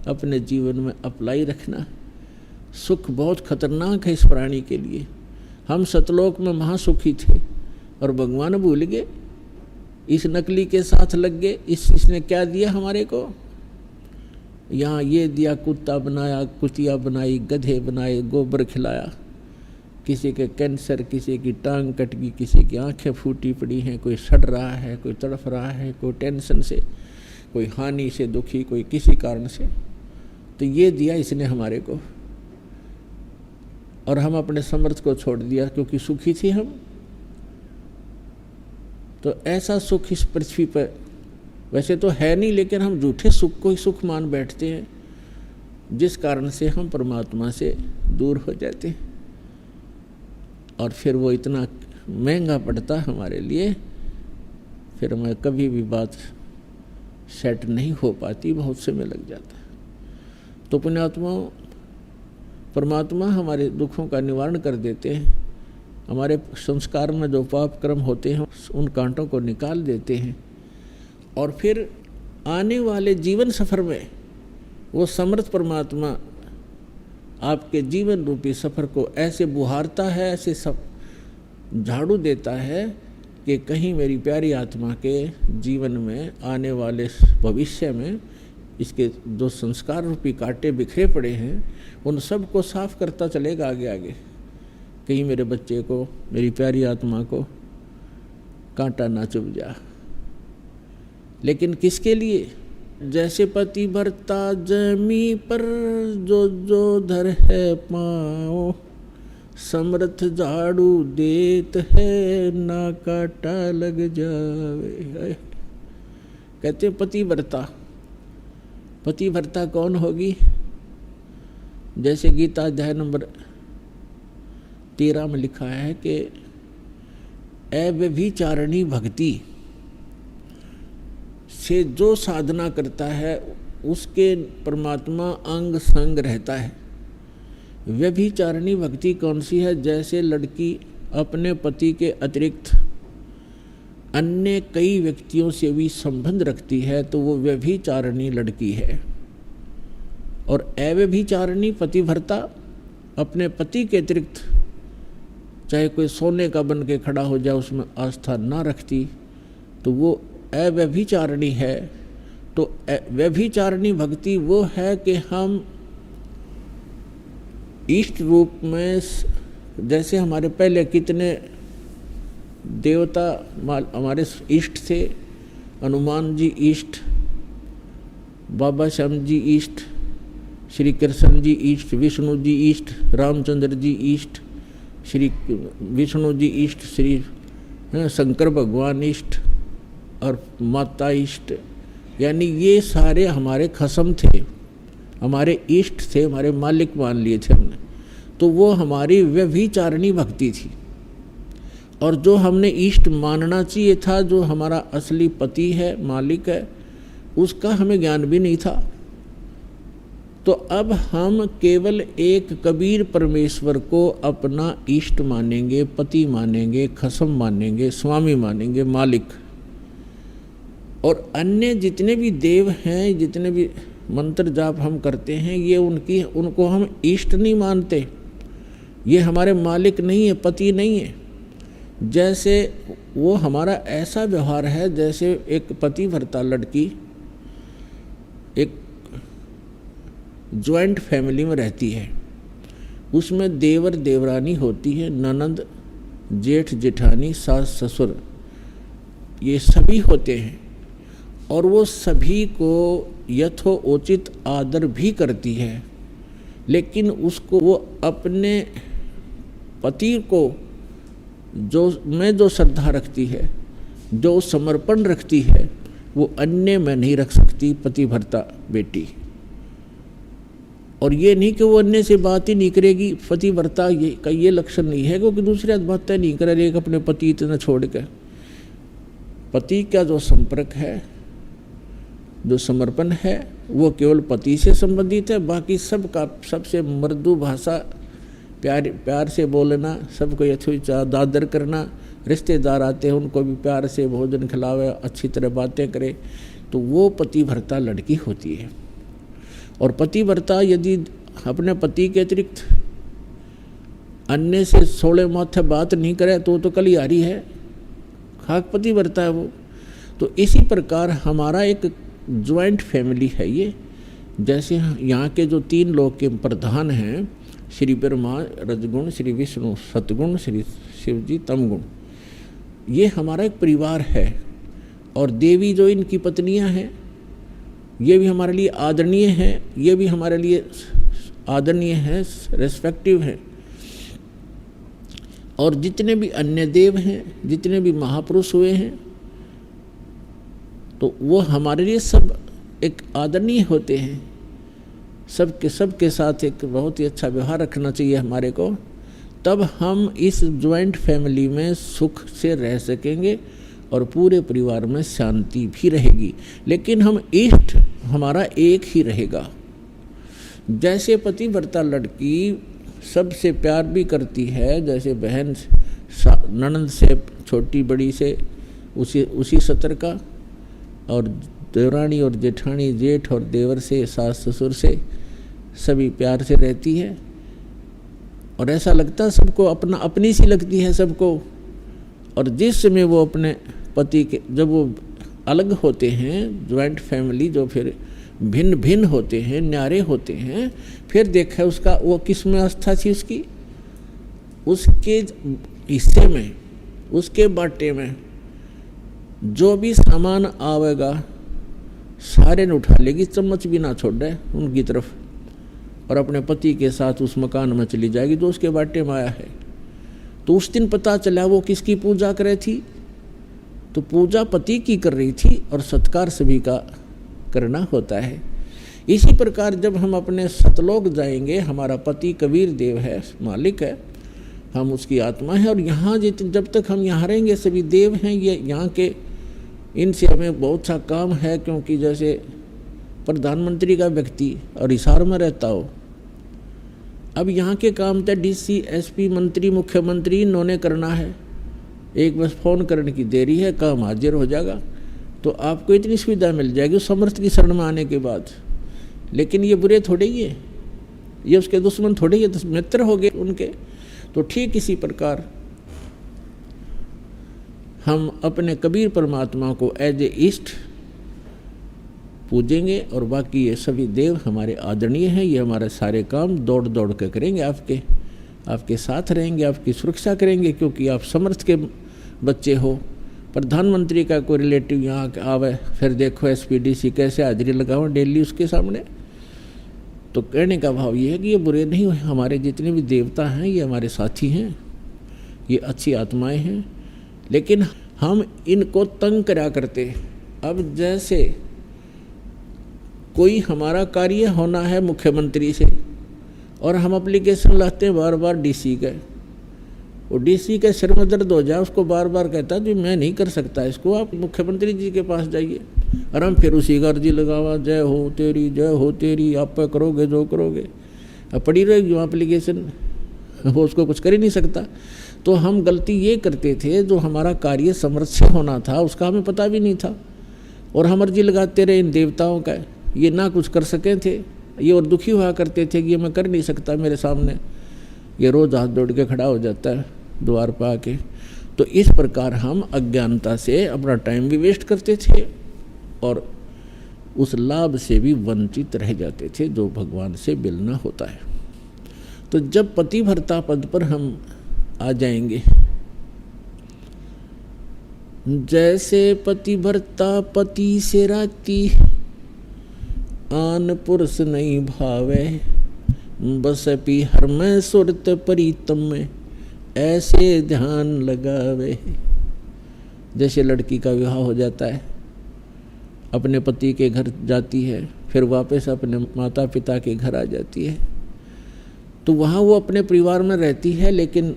अपने जीवन में अप्लाई रखना। सुख बहुत खतरनाक है इस प्राणी के लिए। हम सतलोक में महासुखी थे और भगवान भूल गए, इस नकली के साथ लग गए। इसने क्या दिया हमारे को? यहाँ ये दिया, कुत्ता बनाया, कुतिया बनाई, गधे बनाए, गोबर खिलाया, किसी के कैंसर, किसी की टांग कट गई, किसी की आंखें फूटी पड़ी हैं, कोई सड़ रहा है, कोई तड़फ रहा है, कोई टेंशन से, कोई हानि से दुखी, कोई किसी कारण से। तो ये दिया इसने हमारे को, और हम अपने समर्थ को छोड़ दिया क्योंकि सुखी थी हम। तो ऐसा सुख इस पृथ्वी पर वैसे तो है नहीं, लेकिन हम झूठे सुख को ही सुख मान बैठते हैं, जिस कारण से हम परमात्मा से दूर हो जाते हैं, और फिर वो इतना महंगा पड़ता हमारे लिए, फिर हमें कभी भी बात सेट नहीं हो पाती, बहुत समय लग जाता है। तो पुण्यात्माओं, परमात्मा हमारे दुखों का निवारण कर देते हैं, हमारे संस्कार में जो पाप कर्म होते हैं उन कांटों को निकाल देते हैं, और फिर आने वाले जीवन सफ़र में वो समर्थ परमात्मा आपके जीवन रूपी सफ़र को ऐसे बुहारता है, ऐसे सब झाड़ू देता है कि कहीं मेरी प्यारी आत्मा के जीवन में आने वाले भविष्य में इसके जो संस्कार रूपी कांटे बिखरे पड़े हैं उन सब को साफ करता चलेगा आगे आगे। कहीं मेरे बच्चे को, मेरी प्यारी आत्मा को कांटा ना चुभ जा। लेकिन किसके लिए? जैसे पति भरता जमी पर जो जो धर है पाँव, समर्थ झाड़ू देत है ना काटा लग जावे। कहते पति भरता, पति भरता कौन होगी? जैसे गीता अध्याय नंबर 13 में लिखा है कि अव्यभिचारिणी भक्ति से जो साधना करता है उसके परमात्मा अंग संग रहता है। व्यभिचारिणी भक्ति कौन सी है? जैसे लड़की अपने पति के अतिरिक्त अन्य कई व्यक्तियों से भी संबंध रखती है तो वो व्यभिचारिणी लड़की है। और अव्यभिचारिणी पतिव्रता अपने पति के अतिरिक्त चाहे कोई सोने का बन के खड़ा हो जाए उसमें आस्था ना रखती तो वो अव्यभिचारिणी है। तो व्यभिचारिणी भक्ति वो है कि हम इष्ट रूप में, जैसे हमारे पहले कितने देवता हमारे इष्ट थे, हनुमान जी इष्ट, बाबा श्याम जी इष्ट, श्री कृष्ण जी इष्ट, विष्णु जी इष्ट, रामचंद्र जी इष्ट, श्री विष्णु जी इष्ट, श्री शंकर भगवान इष्ट और माता इष्ट, यानी ये सारे हमारे खसम थे, हमारे इष्ट थे, हमारे मालिक मान लिए थे हमने। तो वो हमारी व्यभिचारिणी भक्ति थी। और जो हमने इष्ट मानना चाहिए था, जो हमारा असली पति है, मालिक है, उसका हमें ज्ञान भी नहीं था। तो अब हम केवल एक कबीर परमेश्वर को अपना इष्ट मानेंगे, पति मानेंगे, खसम मानेंगे, स्वामी मानेंगे, मालिक। और अन्य जितने भी देव हैं, जितने भी मंत्र जाप हम करते हैं, ये उनको हम इष्ट नहीं मानते, ये हमारे मालिक नहीं है, पति नहीं है। जैसे वो हमारा ऐसा व्यवहार है जैसे एक पति भर्ता लड़की एक जॉइंट फैमिली में रहती है, उसमें देवर देवरानी होती है, ननद जेठ जेठानी सास ससुर, ये सभी होते हैं। और वो सभी को यथोचित आदर भी करती है, लेकिन उसको वो अपने पति को जो श्रद्धा रखती है, जो समर्पण रखती है, वो अन्य में नहीं रख सकती पति भर्ता बेटी। और ये नहीं कि वो अन्य से बात ही नहीं करेगी, पति भर्ता का ये लक्षण नहीं है क्योंकि दूसरे बातें नहीं करे एक अपने पति इतना छोड़ के। पति का जो संपर्क है, जो समर्पण है, वो केवल पति से संबंधित है। बाकी सबका सबसे मृदु भाषा, प्यार से बोलना, सबको यथोचित आदर करना, रिश्तेदार आते हैं उनको भी प्यार से भोजन खिलावे, अच्छी तरह बातें करे, तो वो पति भर्ता लड़की होती है। और पति भर्ता यदि अपने पति के अतिरिक्त अन्य से 16 माथे बात नहीं करे तो कलियारी है, खाक पति भर्ता है वो। तो इसी प्रकार हमारा एक ज्वाइंट फैमिली है ये। जैसे यहाँ के जो 3 लोक के प्रधान हैं, श्री ब्रह्मा रजगुण, श्री विष्णु सतगुण, श्री शिव जी तमगुण, ये हमारा एक परिवार है। और देवी जो इनकी पत्नियां हैं, ये भी हमारे लिए आदरणीय हैं, ये भी हमारे लिए आदरणीय हैं, रेस्पेक्टिव हैं। और जितने भी अन्य देव हैं, जितने भी महापुरुष हुए हैं, तो वो हमारे लिए सब एक आदरणीय होते हैं। सबके साथ एक बहुत ही अच्छा व्यवहार रखना चाहिए हमारे को, तब हम इस ज्वाइंट फैमिली में सुख से रह सकेंगे और पूरे परिवार में शांति भी रहेगी। लेकिन हम इष्ट हमारा एक ही रहेगा। जैसे पति भर्ता लड़की सबसे प्यार भी करती है, जैसे बहन ननद से, छोटी बड़ी से उसी सतर का, और देवरानी और जेठानी, जेठ और देवर से, सास ससुर से सभी प्यार से रहती है। और ऐसा लगता है सबको अपनी सी लगती है सबको। और जिस समय वो अपने पति के, जब वो अलग होते हैं, ज्वाइंट फैमिली जो फिर भिन्न भिन्न होते हैं, न्यारे होते हैं, फिर देखा उसका वो किस में आस्था थी उसके हिस्से में, उसके बाटे में जो भी सामान आवेगा सारे ने उठा लेगी, चम्मच भी ना छोड़ रहे उनकी तरफ, और अपने पति के साथ उस मकान में चली जाएगी जो उसके बाटे में आया है। तो उस दिन पता चला वो किसकी पूजा कर रही थी, तो पूजा पति की कर रही थी और सत्कार सभी का करना होता है। इसी प्रकार जब हम अपने सतलोक जाएंगे, हमारा पति कबीर देव है, मालिक है, हम उसकी आत्मा है। और यहाँ जब तक हम यहाँ रहेंगे सभी देव हैं, ये यहाँ के, इनसे हमें बहुत सा काम है। क्योंकि जैसे प्रधानमंत्री का व्यक्ति और हिसार में रहता हो, अब यहाँ के काम तो DC SP मंत्री मुख्यमंत्री इन्होंने करना है, एक बस फ़ोन करने की देरी है, काम हाजिर हो जाएगा। तो आपको इतनी सुविधा मिल जाएगी उस समर्थ की शरण में आने के बाद। लेकिन ये बुरे थोड़े ही है, ये उसके दुश्मन थोड़े ही, मित्र हो गए उनके। तो ठीक इसी प्रकार हम अपने कबीर परमात्मा को एज ए इष्ट पूजेंगे, और बाकी ये सभी देव हमारे आदरणीय हैं। ये हमारे सारे काम दौड़ दौड़ कर करेंगे, आपके साथ रहेंगे, आपकी सुरक्षा करेंगे, क्योंकि आप समर्थ के बच्चे हो। प्रधानमंत्री का कोई रिलेटिव यहाँ आवे, फिर देखो SPDC कैसे हाजिरी लगाओ डेली उसके सामने। तो कहने का भाव ये है कि ये बुरे नहीं हुए, हमारे जितने भी देवता हैं ये हमारे साथी हैं, ये अच्छी आत्माएं हैं। लेकिन हम इनको तंग करा करते हैं। अब जैसे कोई हमारा कार्य होना है मुख्यमंत्री से, और हम एप्लीकेशन लाते हैं बार बार DC का, वो DC के सिर में दर्द हो जाए, उसको बार बार कहता है जी मैं नहीं कर सकता इसको, आप मुख्यमंत्री जी के पास जाइए। और हम फिर उसी का अर्जी लगावा, जय हो तेरी, आप पे करोगे जो करोगे, अब पड़ी रहेगी वो एप्लीकेशन, वो उसको कुछ कर ही नहीं सकता। तो हम गलती ये करते थे, जो हमारा कार्य समर्थ से होना था उसका हमें पता भी नहीं था, और हम अर्जी लगाते रहे इन देवताओं का, ये ना कुछ कर सके थे, ये और दुखी हुआ करते थे कि ये मैं कर नहीं सकता, मेरे सामने ये रोज़ हाथ जोड़ के खड़ा हो जाता है द्वार पर आके। तो इस प्रकार हम अज्ञानता से अपना टाइम भी वेस्ट करते थे और उस लाभ से भी वंचित रह जाते थे जो भगवान से मिलना होता है। तो जब पतिव्रता पद पर हम आ जाएंगे, जैसे पतिव्रता पति से राती, आन पुरुष नहीं भावे, बस पीहर में सुरत प्रीतम में, ऐसे ध्यान लगावे। जैसे लड़की का विवाह हो जाता है, अपने पति के घर जाती है, फिर वापस अपने माता पिता के घर आ जाती है, तो वहाँ वो अपने परिवार में रहती है, लेकिन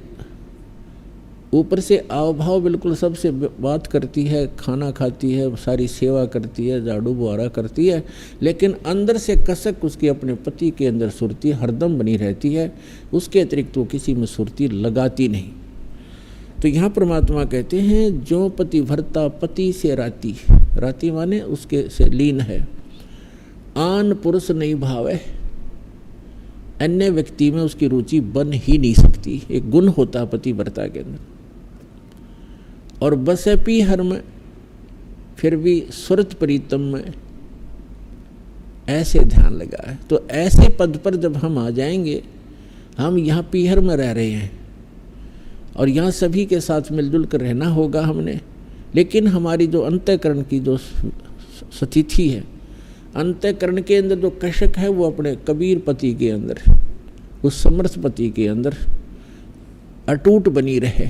ऊपर से आवभाव बिल्कुल सबसे बात करती है, खाना खाती है, सारी सेवा करती है, झाड़ू बुहारा करती है, लेकिन अंदर से कसक उसकी अपने पति के अंदर सुरती हरदम बनी रहती है, उसके अतिरिक्त वो किसी में सुरती लगाती नहीं। तो यहाँ परमात्मा कहते हैं, जो पतिव्रता पति से राती, राती माने उसके से लीन है, आन पुरुष नहीं भावे, अन्य व्यक्ति में उसकी रुचि बन ही नहीं सकती। एक गुण होता है पतिव्रता के अंदर। और बसे पीहर में, फिर भी सुरत प्रीतम में, ऐसे ध्यान लगा है। तो ऐसे पद पर जब हम आ जाएंगे, हम यहाँ पीहर में रह रहे हैं और यहाँ सभी के साथ मिलजुल कर रहना होगा हमने, लेकिन हमारी जो अंतःकरण की जो स्थिति है, अंतःकरण के अंदर जो कशक है, वो अपने कबीर पति के अंदर, उस समर्थ पति के अंदर अटूट बनी रहे।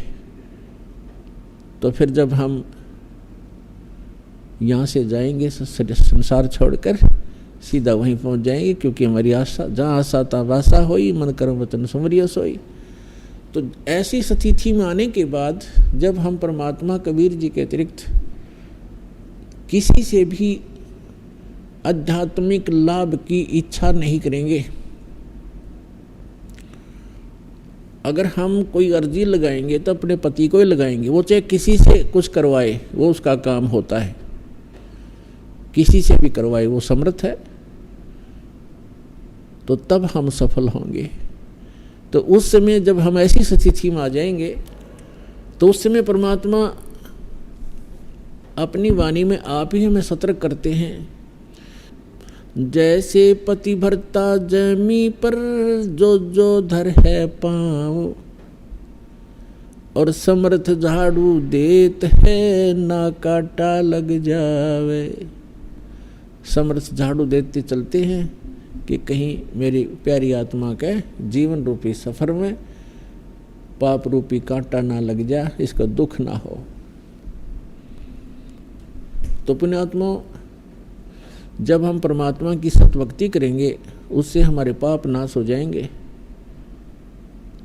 तो फिर जब हम यहाँ से जाएंगे संसार छोड़कर, सीधा वहीं पहुँच जाएंगे, क्योंकि हमारी आशा, जहाँ आशा ता वासा होई, मन कर्म वतन सुमरिया सोई। तो ऐसी स्थिति में आने के बाद जब हम परमात्मा कबीर जी के अतिरिक्त किसी से भी आध्यात्मिक लाभ की इच्छा नहीं करेंगे, अगर हम कोई अर्जी लगाएंगे तो अपने पति को ही लगाएंगे, वो चाहे किसी से कुछ करवाए, वो उसका काम होता है, किसी से भी करवाए, वो समर्थ है, तो तब हम सफल होंगे। तो उस समय जब हम ऐसी स्थिति में आ जाएंगे, तो उस समय परमात्मा अपनी वाणी में आप ही हमें सतर्क करते हैं, जैसे पतिव्रता जमी पर जो जो धर है पाँव, और समर्थ झाड़ू देत है ना काटा लग जावे। समर्थ झाड़ू देते चलते हैं कि कहीं मेरी प्यारी आत्मा के जीवन रूपी सफर में पाप रूपी कांटा ना लग जा, इसका दुख ना हो। तो पुण्यात्मा, जब हम परमात्मा की सतभक्ति करेंगे, उससे हमारे पाप नाश हो जाएंगे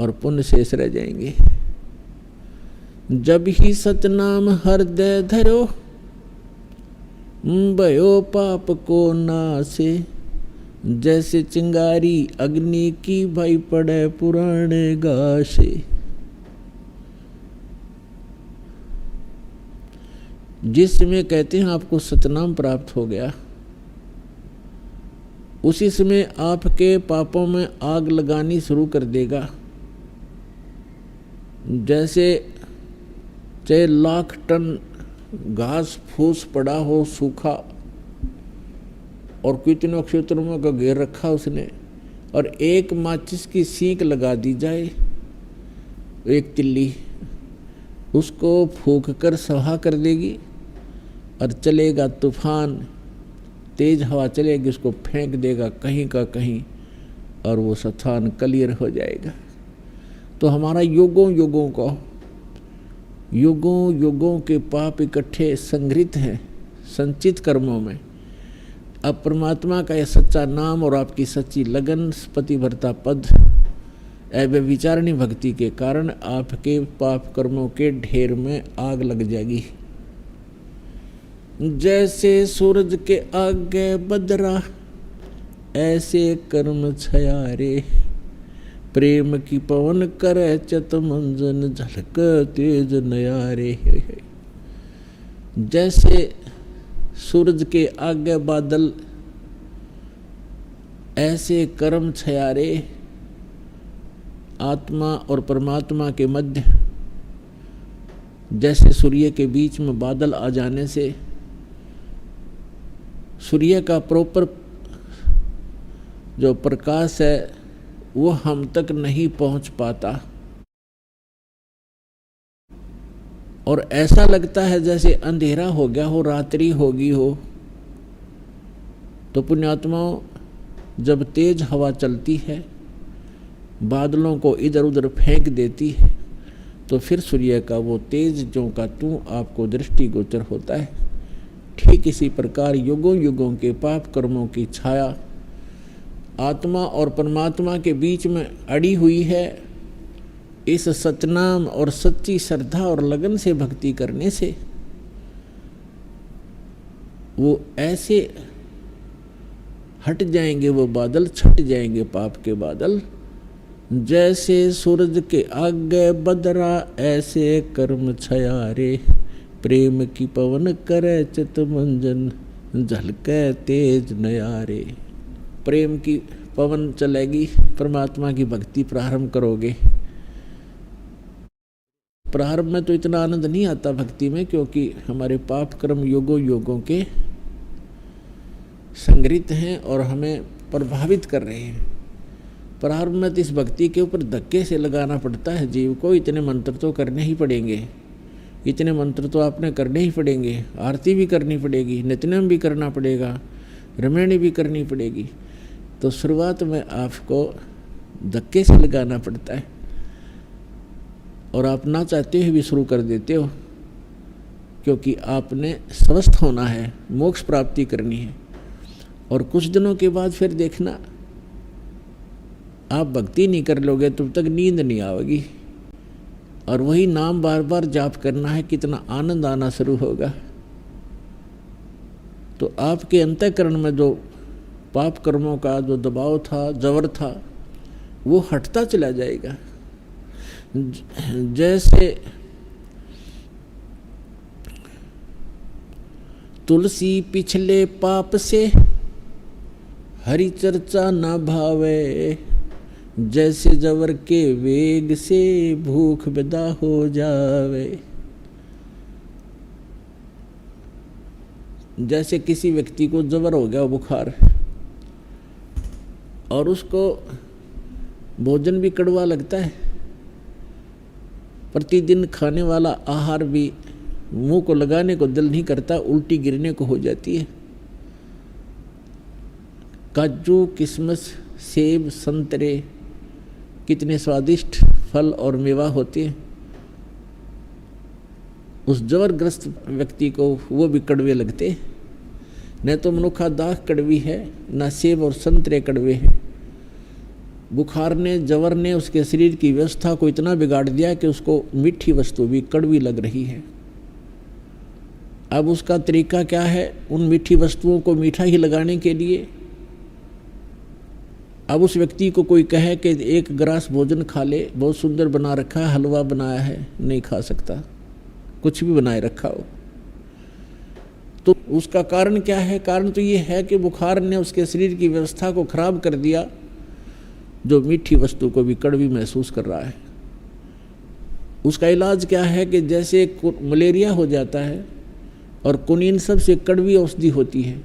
और पुण्य शेष रह जाएंगे। जब ही सतनाम हृदय धरो, भयो पाप को नासे, जैसे चिंगारी अग्नि की भई पड़े पुराने गासे। जिस समय कहते हैं आपको सतनाम प्राप्त हो गया, उसी समय आपके पापों में आग लगानी शुरू कर देगा। जैसे चाहे लाख टन घास फूस पड़ा हो सूखा, और कितनों क्षेत्रों का घेर रखा उसने, और एक माचिस की सीख लगा दी जाए, एक तिल्ली, उसको फूंक कर सहा कर देगी, और चलेगा तूफान, तेज हवा चलेगी, उसको फेंक देगा कहीं का कहीं, और वो स्थान क्लियर हो जाएगा। तो हमारा युगों युगों के पाप इकट्ठे संग्रहित हैं संचित कर्मों में। अब परमात्मा का यह सच्चा नाम और आपकी सच्ची लगन, पतिव्रता पद, विचारणी भक्ति के कारण आपके पाप कर्मों के ढेर में आग लग जाएगी। जैसे सूरज के आगे बदरा ऐसे कर्म छयारे, प्रेम की पवन करे चत मंजन झलक तेज नयारे। जैसे सूरज के आगे बादल ऐसे कर्म छयारे, आत्मा और परमात्मा के मध्य जैसे सूर्य के बीच में बादल आ जाने से सूर्य का प्रॉपर जो प्रकाश है वो हम तक नहीं पहुंच पाता, और ऐसा लगता है जैसे अंधेरा हो गया हो, रात्रि होगी हो। तो पुण्यात्माओं, जब तेज हवा चलती है, बादलों को इधर उधर फेंक देती है, तो फिर सूर्य का वो तेज ज्यों का त्यों आपको दृष्टिगोचर होता है। ठीक इसी प्रकार युगों युगों के पाप कर्मों की छाया आत्मा और परमात्मा के बीच में अड़ी हुई है। इस सतनाम और सच्ची श्रद्धा और लगन से भक्ति करने से वो ऐसे हट जाएंगे, वो बादल छट जाएंगे, पाप के बादल। जैसे सूरज के आगे बदरा ऐसे कर्म छयारे, प्रेम की पवन करे चित मंजन झलके तेज नयारे। प्रेम की पवन चलेगी, परमात्मा की भक्ति प्रारंभ करोगे। प्रारंभ में तो इतना आनंद नहीं आता भक्ति में, क्योंकि हमारे पाप कर्म युगों युगों के संग्रहित हैं और हमें प्रभावित कर रहे हैं। प्रारंभ में तो इस भक्ति के ऊपर धक्के से लगाना पड़ता है जीव को। इतने मंत्र तो करने ही पड़ेंगे, इतने मंत्र तो आपने करने ही पड़ेंगे। आरती भी करनी पड़ेगी, नित्यनेम भी करना पड़ेगा, रमणी भी करनी पड़ेगी। तो शुरुआत में आपको धक्के से लगाना पड़ता है, और आप ना चाहते हुए भी शुरू कर देते हो, क्योंकि आपने स्वस्थ होना है, मोक्ष प्राप्ति करनी है। और कुछ दिनों के बाद फिर देखना, आप भक्ति नहीं कर लोगे तब तक नींद नहीं आएगी, और वही नाम बार बार जाप करना है, कितना आनंद आना शुरू होगा। तो आपके अंतःकरण में जो पाप कर्मों का जो दबाव था, जबर था, वो हटता चला जाएगा। जैसे तुलसी पिछले पाप से हरि चर्चा न भावे, जैसे जवर के वेग से भूख विदा हो जावे। जैसे किसी व्यक्ति को जबर हो गया, बुखार, और उसको भोजन भी कड़वा लगता है, प्रतिदिन खाने वाला आहार भी मुंह को लगाने को दिल नहीं करता, उल्टी गिरने को हो जाती है। काजू, किशमिश, सेब, संतरे कितने स्वादिष्ट फल और मेवा होते हैं, उस जबरग्रस्त व्यक्ति को वो भी कड़वे लगते। न तो मनुखा दाख कड़वी है, न सेब और संतरे कड़वे हैं। बुखार ने, जवर ने उसके शरीर की व्यवस्था को इतना बिगाड़ दिया कि उसको मीठी वस्तु भी कड़वी लग रही है। अब उसका तरीका क्या है? उन मीठी वस्तुओं को मीठा ही लगाने के लिए अब उस व्यक्ति को कोई कहे कि एक गिलास भोजन खा ले, बहुत सुंदर बना रखा है, हलवा बनाया है, नहीं खा सकता, कुछ भी बनाए रखा हो। तो उसका कारण क्या है? कारण तो ये है कि बुखार ने उसके शरीर की व्यवस्था को खराब कर दिया, जो मीठी वस्तु को भी कड़वी महसूस कर रहा है। उसका इलाज क्या है कि जैसे मलेरिया हो जाता है और कुनीन सबसे कड़वी औषधि होती है,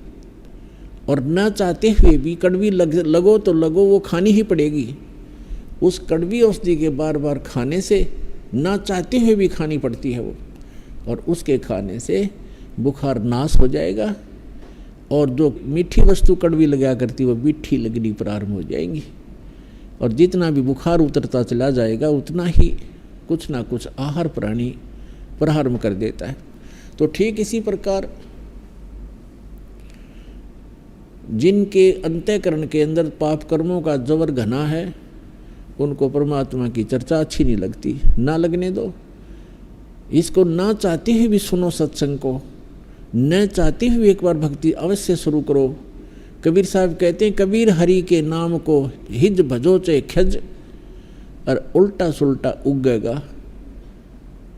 और ना चाहते हुए भी कड़वी लगो तो लगो, वो खानी ही पड़ेगी। उस कड़वी औषधि के बार बार खाने से ना चाहते हुए भी खानी पड़ती है वो, और उसके खाने से बुखार नाश हो जाएगा, और जो मीठी वस्तु कड़वी लगा करती वो मीठी लगनी प्रारंभ हो जाएंगी। और जितना भी बुखार उतरता चला जाएगा उतना ही कुछ ना कुछ आहार प्राणी प्रारंभ कर देता है। तो ठीक इसी प्रकार जिनके अंतःकरण के अंदर पाप कर्मों का जबर घना है, उनको परमात्मा की चर्चा अच्छी नहीं लगती। ना लगने दो, इसको ना चाहते हुए भी सुनो सत्संग को, न चाहते हुए एक बार भक्ति अवश्य शुरू करो। कबीर साहब कहते हैं, कबीर हरि के नाम को हिज भजो चे खज, और उल्टा सुल्टा उगेगा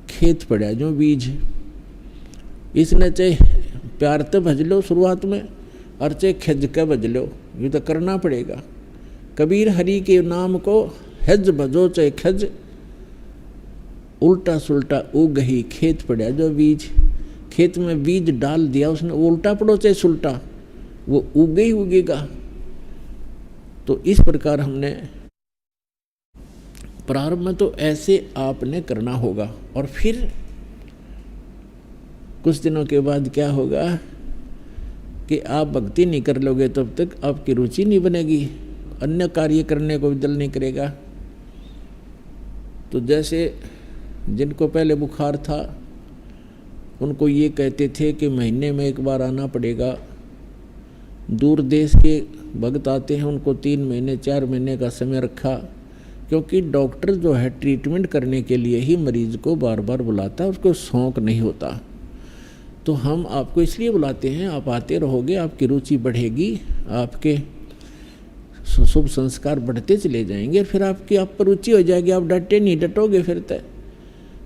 खेत पड़ा जो बीज। इसने चाहे प्यार तो भज लो शुरुआत में, और चाहे खज के भज लो, ये तो करना पड़ेगा। कबीर हरि के नाम को हिज भजो चे खज, उल्टा सुल्टा उग ही खेत पड़ा जो बीज। खेत में बीज डाल दिया उसने, उल्टा पड़ो चाहे सुल्टा, वो उगे ही उगेगा। तो इस प्रकार हमने प्रारंभ में तो ऐसे आपने करना होगा, और फिर कुछ दिनों के बाद क्या होगा कि आप भक्ति नहीं कर लोगे तब तक आपकी रुचि नहीं बनेगी, अन्य कार्य करने को भी दिल नहीं करेगा। तो जैसे जिनको पहले बुखार था उनको ये कहते थे कि महीने में एक बार आना पड़ेगा। दूर देश के भक्त आते हैं, उनको 3 महीने 4 महीने का समय रखा, क्योंकि डॉक्टर जो है ट्रीटमेंट करने के लिए ही मरीज को बार बार बुलाता है, उसको शौक नहीं होता। तो हम आपको इसलिए बुलाते हैं, आप आते रहोगे, आपकी रुचि बढ़ेगी, आपके शुभ संस्कार बढ़ते चले जाएंगे, फिर आपकी आप पर रुचि हो जाएगी, आप डटे नहीं डटोगे फिर तय।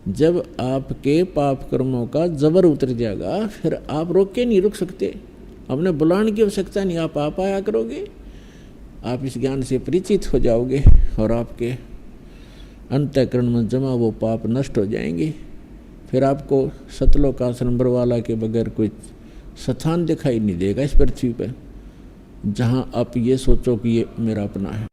जब आपके पाप कर्मों का जबर उतर जाएगा फिर आप रोक के नहीं रुक सकते, आपने बुलाने की आवश्यकता नहीं, आप आया करोगे, आप इस ज्ञान से परिचित हो जाओगे और आपके अंतःकरण में जमा वो पाप नष्ट हो जाएंगे। फिर आपको सतलोक आश्रम बरवाला के बगैर कोई स्थान दिखाई नहीं देगा इस पृथ्वी पर जहाँ आप ये सोचो कि ये मेरा अपना है।